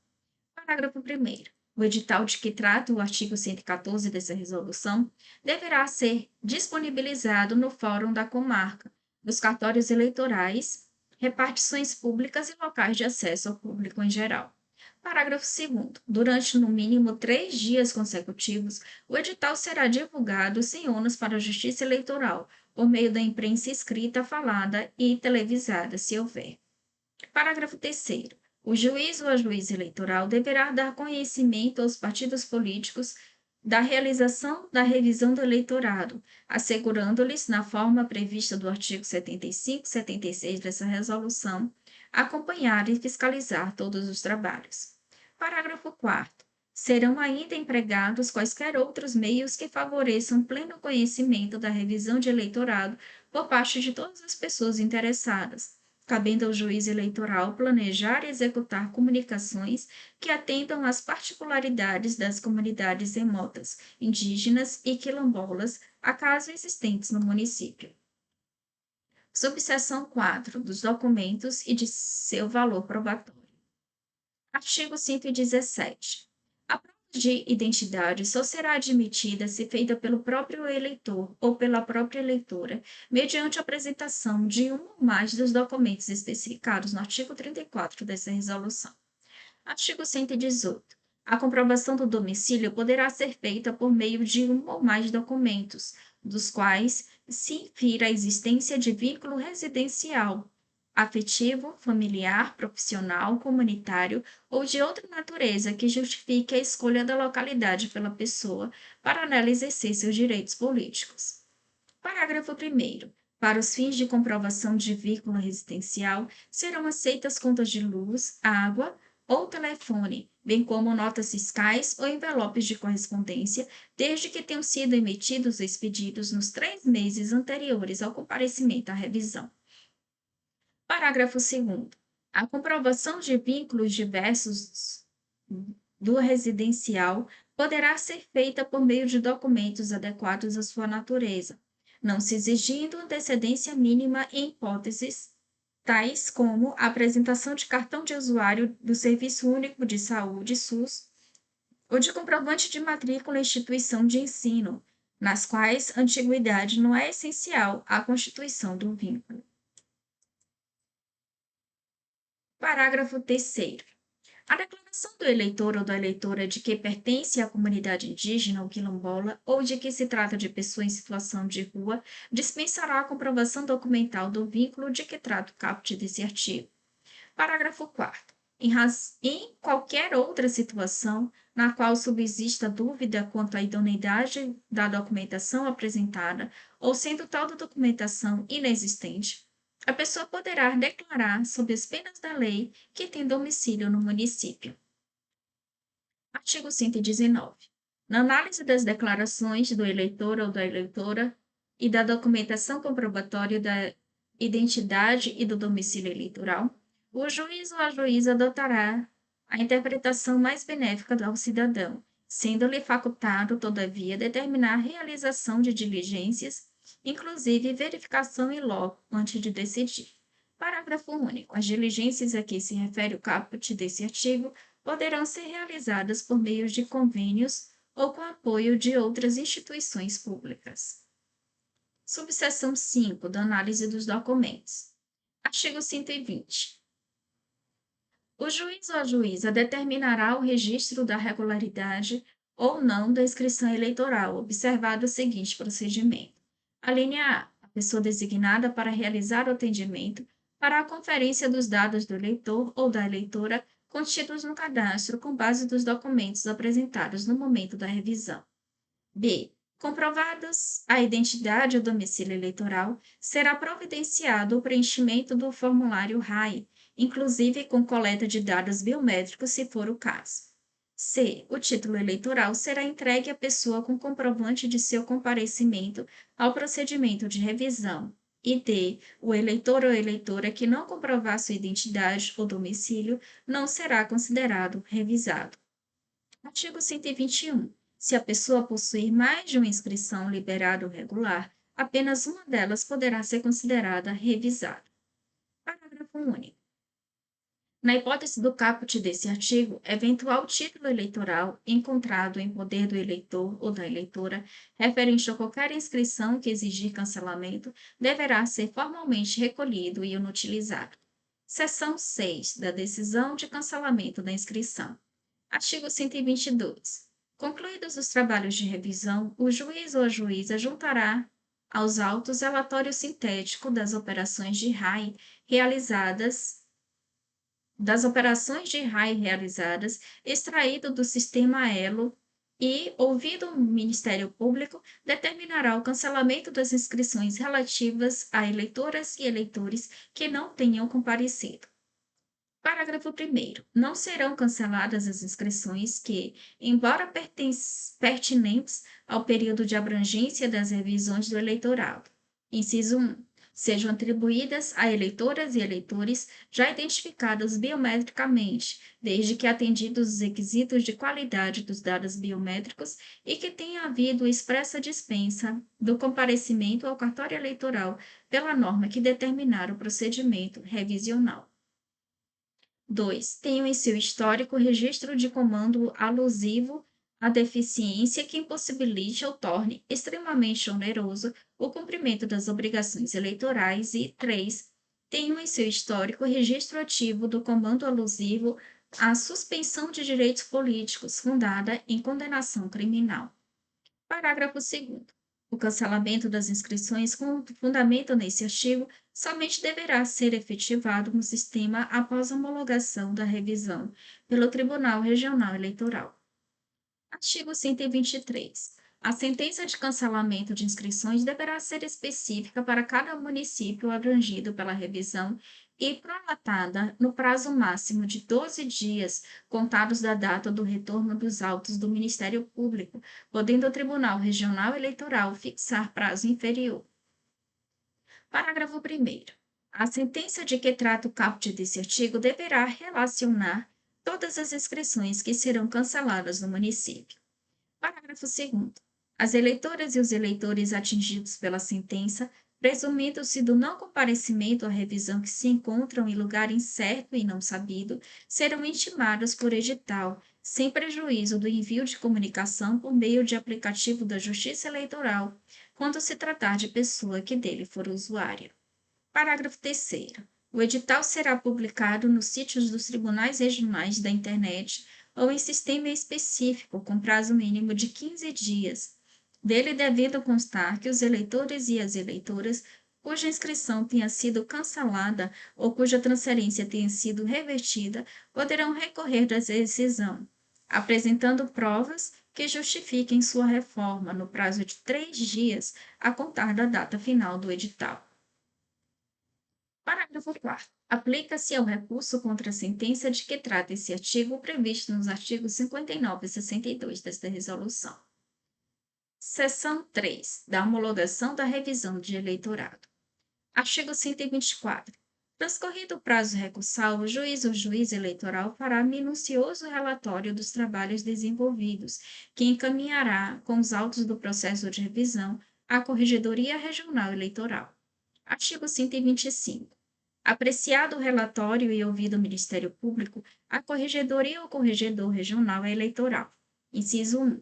Parágrafo 1º. O edital de que trata o artigo 114 dessa resolução deverá ser disponibilizado no Fórum da Comarca, nos cartórios eleitorais, repartições públicas e locais de acesso ao público em geral. Parágrafo 2º. Durante no mínimo 3 dias consecutivos, o edital será divulgado sem ônus para a Justiça Eleitoral, por meio da imprensa escrita, falada e televisada, se houver. Parágrafo 3º. O juiz ou a juíza eleitoral deverá dar conhecimento aos partidos políticos da realização da revisão do eleitorado, assegurando-lhes, na forma prevista do artigo 75 e 76 dessa resolução, acompanhar e fiscalizar todos os trabalhos. Parágrafo 4º. Serão ainda empregados quaisquer outros meios que favoreçam pleno conhecimento da revisão de eleitorado por parte de todas as pessoas interessadas, cabendo ao juiz eleitoral planejar e executar comunicações que atendam às particularidades das comunidades remotas, indígenas e quilombolas, acaso existentes no município. Subseção 4. Dos documentos e de seu valor probatório. Artigo 117. A prova de identidade só será admitida se feita pelo próprio eleitor ou pela própria eleitora, mediante a apresentação de um ou mais dos documentos especificados no artigo 34 dessa resolução. Artigo 118. A comprovação do domicílio poderá ser feita por meio de um ou mais documentos, dos quais se infira a existência de vínculo residencial, afetivo, familiar, profissional, comunitário ou de outra natureza que justifique a escolha da localidade pela pessoa para nela exercer seus direitos políticos. Parágrafo 1º. Para os fins de comprovação de vínculo residencial, serão aceitas contas de luz, água ou telefone, bem como notas fiscais ou envelopes de correspondência, desde que tenham sido emitidos ou expedidos nos 3 meses anteriores ao comparecimento à revisão. Parágrafo 2º. A comprovação de vínculos diversos do residencial poderá ser feita por meio de documentos adequados à sua natureza, não se exigindo antecedência mínima em hipóteses tais como a apresentação de cartão de usuário do Serviço Único de Saúde, SUS, ou de comprovante de matrícula em instituição de ensino, nas quais a antiguidade não é essencial à constituição do vínculo. Parágrafo 3º. A declaração do eleitor ou da eleitora de que pertence à comunidade indígena ou quilombola ou de que se trata de pessoa em situação de rua dispensará a comprovação documental do vínculo de que trata o caput desse artigo. Parágrafo 4º. Em qualquer outra situação na qual subsista dúvida quanto à idoneidade da documentação apresentada, ou sendo tal da documentação inexistente, a pessoa poderá declarar, sob as penas da lei, que tem domicílio no município. Artigo 119. Na análise das declarações do eleitor ou da eleitora e da documentação comprobatória da identidade e do domicílio eleitoral, o juiz ou a juíza adotará a interpretação mais benéfica ao cidadão, sendo-lhe facultado, todavia, determinar a realização de diligências, inclusive verificação in loco, antes de decidir. Parágrafo único. As diligências a que se refere o caput desse artigo poderão ser realizadas por meio de convênios ou com apoio de outras instituições públicas. Subseção 5 da análise dos documentos. Artigo 120. O juiz ou a juíza determinará o registro da regularidade ou não da inscrição eleitoral, observado o seguinte procedimento. A linha A. A pessoa designada para realizar o atendimento para a conferência dos dados do eleitor ou da eleitora contidos no cadastro com base dos documentos apresentados no momento da revisão. B. Comprovados a identidade e o domicílio eleitoral, será providenciado o preenchimento do formulário RAI, inclusive com coleta de dados biométricos, se for o caso. C. O título eleitoral será entregue à pessoa com comprovante de seu comparecimento ao procedimento de revisão. E D. O eleitor ou eleitora que não comprovar sua identidade ou domicílio não será considerado revisado. Artigo 121. Se a pessoa possuir mais de uma inscrição liberada ou regular, apenas uma delas poderá ser considerada revisada. Parágrafo único. Na hipótese do caput desse artigo, eventual título eleitoral encontrado em poder do eleitor ou da eleitora, referente a qualquer inscrição que exigir cancelamento, deverá ser formalmente recolhido e inutilizado. Seção 6 da decisão de cancelamento da inscrição. Artigo 122. Concluídos os trabalhos de revisão, o juiz ou a juíza juntará aos autos relatório sintético realizadas, extraído do sistema ELO e, ouvido o Ministério Público, determinará o cancelamento das inscrições relativas a eleitoras e eleitores que não tenham comparecido. Parágrafo 1º. Não serão canceladas as inscrições que, embora pertinentes ao período de abrangência das revisões do eleitorado. Inciso 1. Sejam atribuídas a eleitoras e eleitores já identificados biometricamente, desde que atendidos os requisitos de qualidade dos dados biométricos e que tenha havido expressa dispensa do comparecimento ao cartório eleitoral pela norma que determinar o procedimento revisional. 2. Tenham em seu histórico registro de comando alusivo à deficiência que impossibilite ou torne extremamente oneroso o cumprimento das obrigações eleitorais e 3. Tenham em seu histórico registro ativo do comando alusivo à suspensão de direitos políticos fundada em condenação criminal. Parágrafo 2º. O cancelamento das inscrições com fundamento nesse artigo somente deverá ser efetivado no sistema após a homologação da revisão pelo Tribunal Regional Eleitoral. Artigo 123. A sentença de cancelamento de inscrições deverá ser específica para cada município abrangido pela revisão e prolatada no prazo máximo de 12 dias, contados da data do retorno dos autos do Ministério Público, podendo o Tribunal Regional Eleitoral fixar prazo inferior. Parágrafo 1º. A sentença de que trata o caput desse artigo deverá relacionar todas as inscrições que serão canceladas no município. Parágrafo 2º. As eleitoras e os eleitores atingidos pela sentença, presumindo-se do não comparecimento à revisão que se encontram em lugar incerto e não sabido, serão intimados por edital, sem prejuízo do envio de comunicação por meio de aplicativo da Justiça Eleitoral, quando se tratar de pessoa que dele for usuária. Parágrafo 3º. O edital será publicado nos sítios dos tribunais regionais da internet ou em sistema específico, com prazo mínimo de 15 dias. Dele devendo constar que os eleitores e as eleitoras cuja inscrição tenha sido cancelada ou cuja transferência tenha sido revertida poderão recorrer da decisão, apresentando provas que justifiquem sua reforma no prazo de 3 dias a contar da data final do edital. Parágrafo 4º. Aplica-se ao recurso contra a sentença de que trata esse artigo previsto nos artigos 59 e 62 desta resolução. Seção 3. Da homologação da revisão de eleitorado. Artigo 124. Transcorrido o prazo recursal, o juiz ou juiz eleitoral fará minucioso relatório dos trabalhos desenvolvidos, que encaminhará com os autos do processo de revisão à Corregedoria Regional Eleitoral. Artigo 125. Apreciado o relatório e ouvido o Ministério Público, a Corregedoria ou Corregedor Regional Eleitoral. Inciso 1.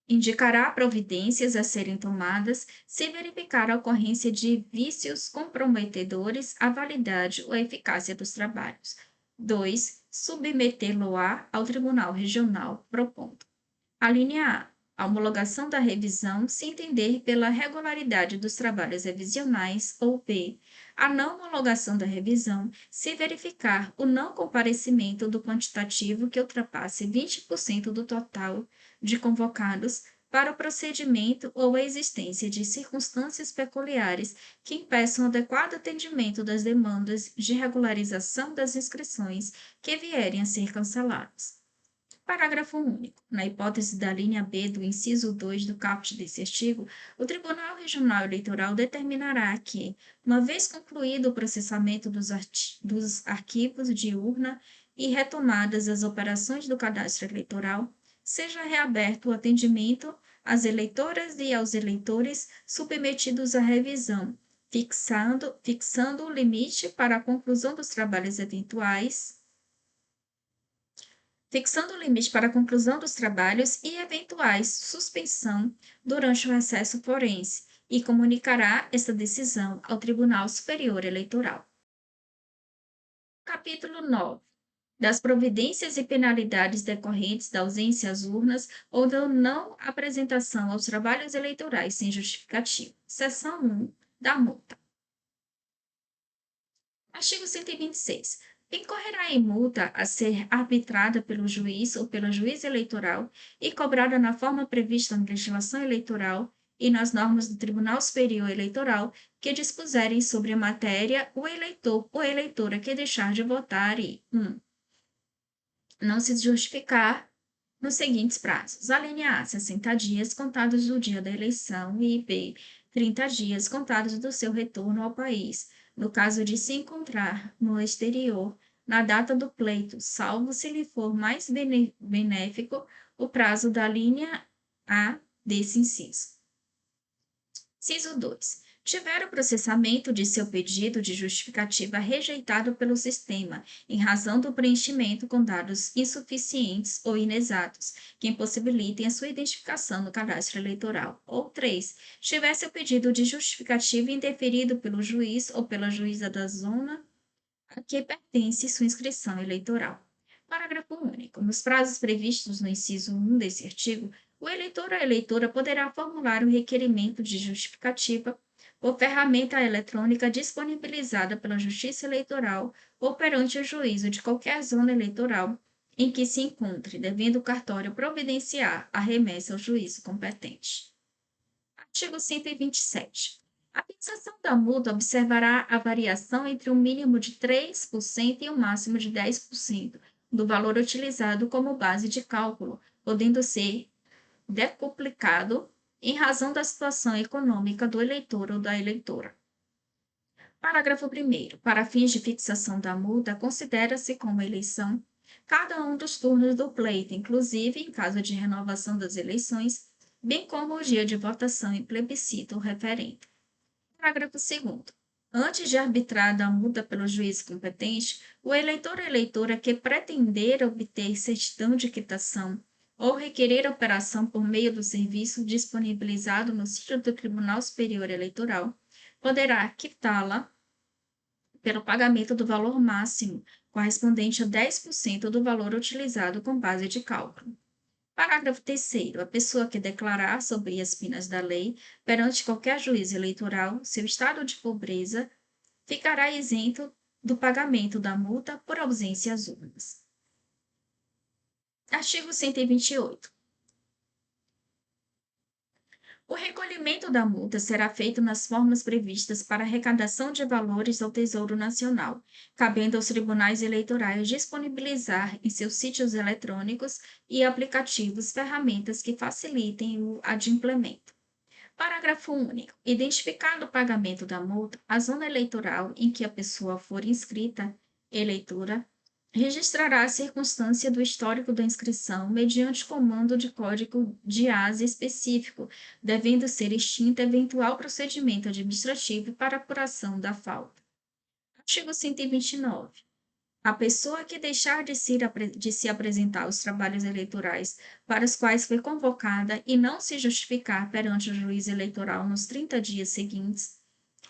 Indicará providências a serem tomadas se verificar a ocorrência de vícios comprometedores à validade ou eficácia dos trabalhos. 2. Submetê-lo-á ao Tribunal Regional, propondo. A linha A. A homologação da revisão se entender pela regularidade dos trabalhos revisionais, ou B. A não homologação da revisão se verificar o não comparecimento do quantitativo que ultrapasse 20% do total de convocados para o procedimento ou a existência de circunstâncias peculiares que impeçam o adequado atendimento das demandas de regularização das inscrições que vierem a ser canceladas. Parágrafo único. Na hipótese da linha B do inciso 2 do caput desse artigo, o Tribunal Regional Eleitoral determinará que, uma vez concluído o processamento dos arquivos de urna e retomadas as operações do cadastro eleitoral, seja reaberto o atendimento às eleitoras e aos eleitores submetidos à revisão, fixando o limite para a conclusão dos trabalhos eventuais fixando o limite para a conclusão dos trabalhos e eventuais suspensão durante o recesso forense, e comunicará esta decisão ao Tribunal Superior Eleitoral. Capítulo 9. Das providências e penalidades decorrentes da ausência às urnas ou da não apresentação aos trabalhos eleitorais sem justificativa. Seção 1. Da multa. Artigo 126. Incorrerá em multa a ser arbitrada pelo juiz ou pela juíza eleitoral e cobrada na forma prevista na legislação eleitoral e nas normas do Tribunal Superior Eleitoral que dispuserem sobre a matéria o eleitor ou eleitora que deixar de votar e 1. Não se justificar nos seguintes prazos. A linha A, 60 dias contados do dia da eleição e B, 30 dias contados do seu retorno ao país, no caso de se encontrar no exterior na data do pleito, salvo se lhe for mais benéfico o prazo da linha A desse inciso. Inciso 2. Tiver o processamento de seu pedido de justificativa rejeitado pelo sistema, em razão do preenchimento com dados insuficientes ou inexatos, que impossibilitem a sua identificação no cadastro eleitoral. Ou 3. Tiver seu pedido de justificativa indeferido pelo juiz ou pela juíza da zona a que pertence sua inscrição eleitoral. Parágrafo único. Nos prazos previstos no inciso 1 desse artigo, o eleitor ou a eleitora poderá formular o requerimento de justificativa por ferramenta eletrônica disponibilizada pela Justiça Eleitoral ou perante o juízo de qualquer zona eleitoral em que se encontre, devendo o cartório providenciar a remessa ao juízo competente. Artigo 127. A fixação da multa observará a variação entre um mínimo de 3% e um máximo de 10% do valor utilizado como base de cálculo, podendo ser decuplicado em razão da situação econômica do eleitor ou da eleitora. Parágrafo 1º. Para fins de fixação da multa, considera-se como eleição cada um dos turnos do pleito, inclusive em caso de renovação das eleições, bem como o dia de votação em plebiscito ou referendo. Parágrafo 2º. Antes de arbitrada a multa pelo juiz competente, o eleitor ou eleitora que pretender obter certidão de quitação ou requerer operação por meio do serviço disponibilizado no sítio do Tribunal Superior Eleitoral, poderá quitá-la pelo pagamento do valor máximo, correspondente a 10% do valor utilizado com base de cálculo. Parágrafo 3º. A pessoa que declarar sobre as pinas da lei perante qualquer juiz eleitoral seu estado de pobreza ficará isento do pagamento da multa por ausência às urnas. Artigo 128. O recolhimento da multa será feito nas formas previstas para arrecadação de valores ao Tesouro Nacional, cabendo aos tribunais eleitorais disponibilizar em seus sítios eletrônicos e aplicativos ferramentas que facilitem o adimplemento. Parágrafo único. Identificado o pagamento da multa, a zona eleitoral em que a pessoa for inscrita, eleitora, registrará a circunstância do histórico da inscrição mediante comando de código de ASE específico, devendo ser extinto eventual procedimento administrativo para apuração da falta. Artigo 129. A pessoa que deixar de se apresentar aos trabalhos eleitorais para os quais foi convocada e não se justificar perante o juiz eleitoral nos 30 dias seguintes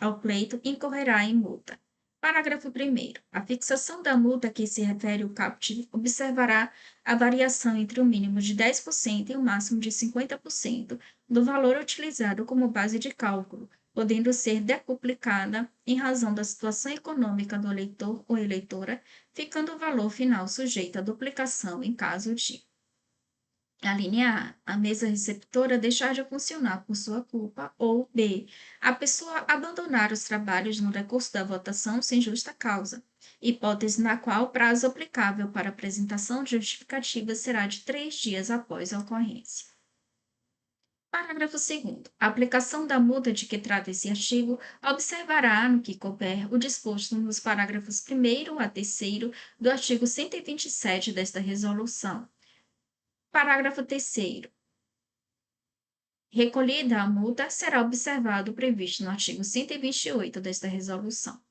ao pleito, incorrerá em multa. Parágrafo 1º. A fixação da multa a que se refere o caput observará a variação entre o mínimo de 10% e o máximo de 50% do valor utilizado como base de cálculo, podendo ser decuplicada em razão da situação econômica do eleitor ou eleitora, ficando o valor final sujeito à duplicação em caso de: a linha A mesa receptora deixar de funcionar por sua culpa, ou B, a pessoa abandonar os trabalhos no decurso da votação sem justa causa, hipótese na qual o prazo aplicável para apresentação de justificativa será de 3 dias após a ocorrência. Parágrafo 2º. A aplicação da multa de que trata esse artigo observará, no que couber, o disposto nos parágrafos 1º a 3º do artigo 127 desta resolução. Parágrafo 3º. Recolhida a multa, será observado o previsto no artigo 128 desta resolução.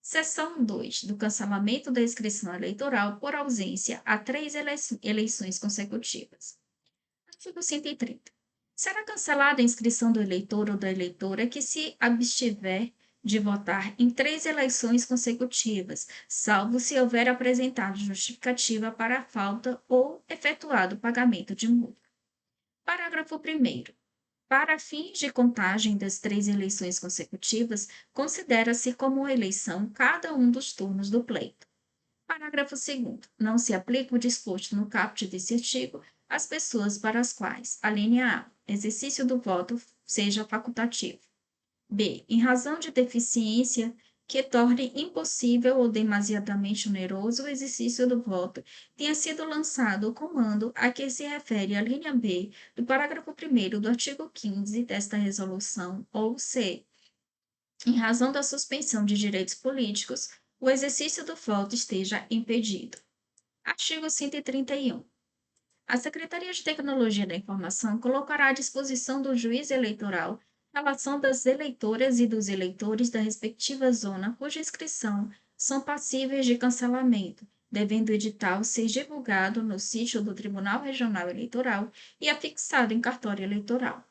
Seção 2. Do cancelamento da inscrição eleitoral por ausência a 3 eleições consecutivas. Artigo 130. Será cancelada a inscrição do eleitor ou da eleitora que se abstiver de votar em 3 eleições consecutivas, salvo se houver apresentado justificativa para a falta ou efetuado o pagamento de multa. Parágrafo 1º. Para fins de contagem das 3 eleições consecutivas, considera-se como eleição cada um dos turnos do pleito. Parágrafo 2º. Não se aplica o disposto no caput desse artigo às pessoas para as quais, a linha A, exercício do voto seja facultativo. B. Em razão de deficiência que torne impossível ou demasiadamente oneroso o exercício do voto, tenha sido lançado o comando a que se refere a linha B do parágrafo 1º do artigo 15 desta resolução, ou C. Em razão da suspensão de direitos políticos, o exercício do voto esteja impedido. Artigo 131. A Secretaria de Tecnologia da Informação colocará à disposição do juiz eleitoral a relação das eleitoras e dos eleitores da respectiva zona cuja inscrição são passíveis de cancelamento, devendo o edital ser divulgado no sítio do Tribunal Regional Eleitoral e afixado em cartório eleitoral.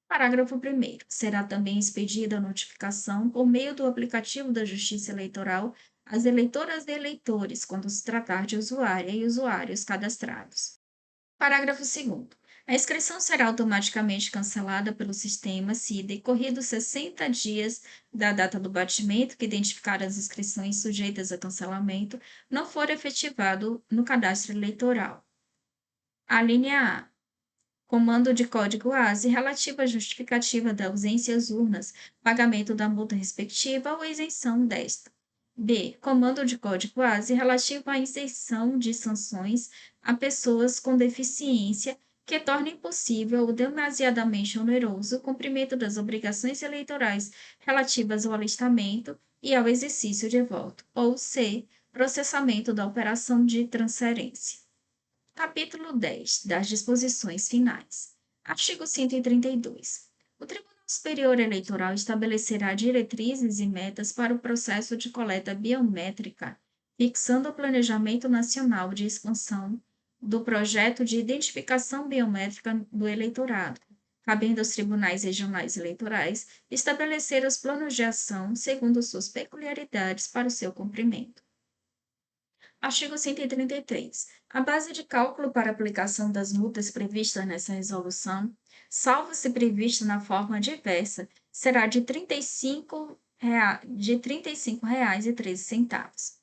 Parágrafo 1º. Será também expedida a notificação por meio do aplicativo da Justiça Eleitoral às eleitoras e eleitores, quando se tratar de usuária e usuários cadastrados. Parágrafo 2º. A inscrição será automaticamente cancelada pelo sistema se, decorridos 60 dias da data do batimento que identificar as inscrições sujeitas a cancelamento, não for efetivado no cadastro eleitoral. A linha A. Comando de código ASE relativo à justificativa da ausência às urnas, pagamento da multa respectiva ou isenção desta. B. Comando de código ASE relativo à isenção de sanções a pessoas com deficiência que tornem impossível ou demasiadamente oneroso o cumprimento das obrigações eleitorais relativas ao alistamento e ao exercício de voto. Ou C. Processamento da operação de transferência. Capítulo 10. Das disposições finais. Artigo 132. O Tribunal Superior Eleitoral estabelecerá diretrizes e metas para o processo de coleta biométrica, fixando o Planejamento Nacional de Expansão do Projeto de Identificação Biométrica do Eleitorado, cabendo aos tribunais regionais eleitorais estabelecer os planos de ação segundo suas peculiaridades para o seu cumprimento. Artigo 133. A base de cálculo para aplicação das multas previstas nessa resolução, salvo se prevista na forma diversa, será de R$ 35,13.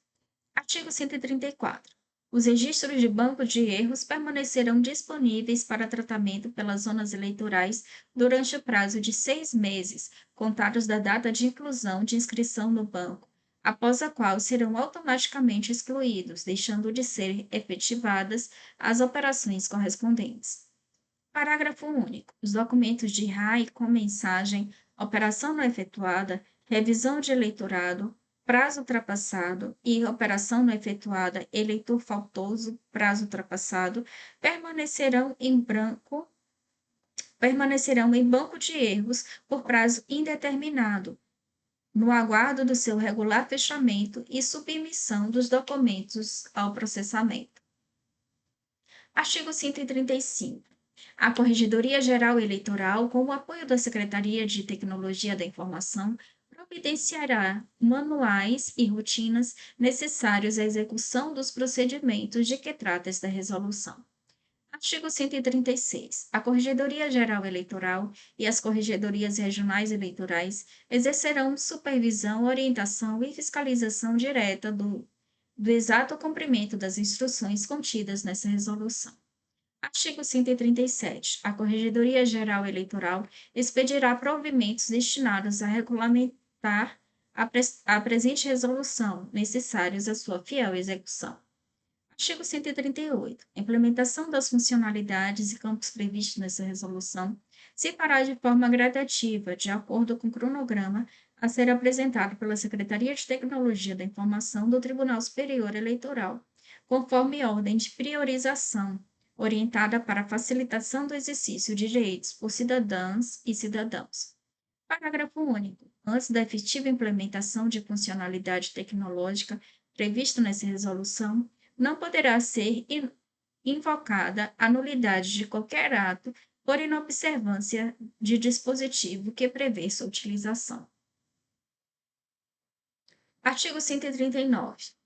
Artigo 134. Os registros de banco de erros permanecerão disponíveis para tratamento pelas zonas eleitorais durante o prazo de 6 meses, contados da data de inclusão de inscrição no banco, após a qual serão automaticamente excluídos, deixando de ser efetivadas as operações correspondentes. Parágrafo único. Os documentos de RAI com mensagem, operação não efetuada, revisão de eleitorado, prazo ultrapassado e operação não efetuada, eleitor faltoso, prazo ultrapassado, permanecerão em branco, permanecerão em banco de erros por prazo indeterminado, no aguardo do seu regular fechamento e submissão dos documentos ao processamento. Artigo 135. A Corregedoria Geral Eleitoral, com o apoio da Secretaria de Tecnologia da Informação, providenciará manuais e rotinas necessários à execução dos procedimentos de que trata esta resolução. Artigo 136. A Corregedoria Geral Eleitoral e as Corregedorias Regionais Eleitorais exercerão supervisão, orientação e fiscalização direta do exato cumprimento das instruções contidas nessa resolução. Artigo 137. A Corregedoria Geral Eleitoral expedirá provimentos destinados a regulamentar a presente resolução, necessários à sua fiel execução. Artigo 138. A implementação das funcionalidades e campos previstos nessa resolução se fará de forma gradativa, de acordo com o cronograma a ser apresentado pela Secretaria de Tecnologia da Informação do Tribunal Superior Eleitoral, conforme ordem de priorização, orientada para a facilitação do exercício de direitos por cidadãs e cidadãos. Parágrafo único. Antes da efetiva implementação de funcionalidade tecnológica prevista nessa resolução, não poderá ser invocada a nulidade de qualquer ato por inobservância de dispositivo que prevê sua utilização. Artigo 139.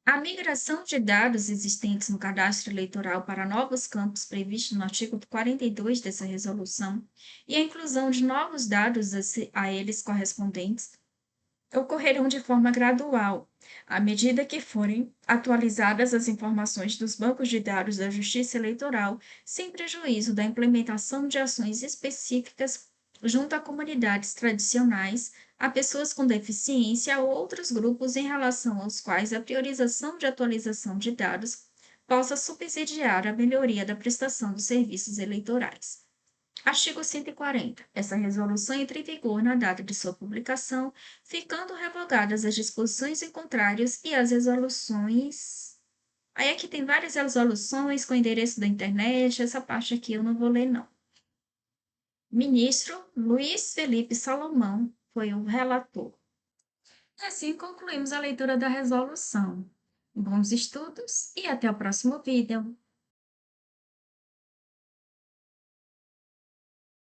A migração de dados existentes no cadastro eleitoral para novos campos previstos no artigo 42 dessa resolução e a inclusão de novos dados a eles correspondentes ocorrerão de forma gradual, à medida que forem atualizadas as informações dos bancos de dados da Justiça Eleitoral, sem prejuízo da implementação de ações específicas junto a comunidades tradicionais, a pessoas com deficiência ou outros grupos em relação aos quais a priorização de atualização de dados possa subsidiar a melhoria da prestação dos serviços eleitorais. Artigo 140. Essa resolução entra em vigor na data de sua publicação, ficando revogadas as disposições em contrários e as resoluções. Aí aqui tem várias resoluções com endereço da internet, essa parte aqui eu não vou ler, não. Ministro Luiz Felipe Salomão foi o relator. Assim concluímos a leitura da resolução. Bons estudos e até o próximo vídeo.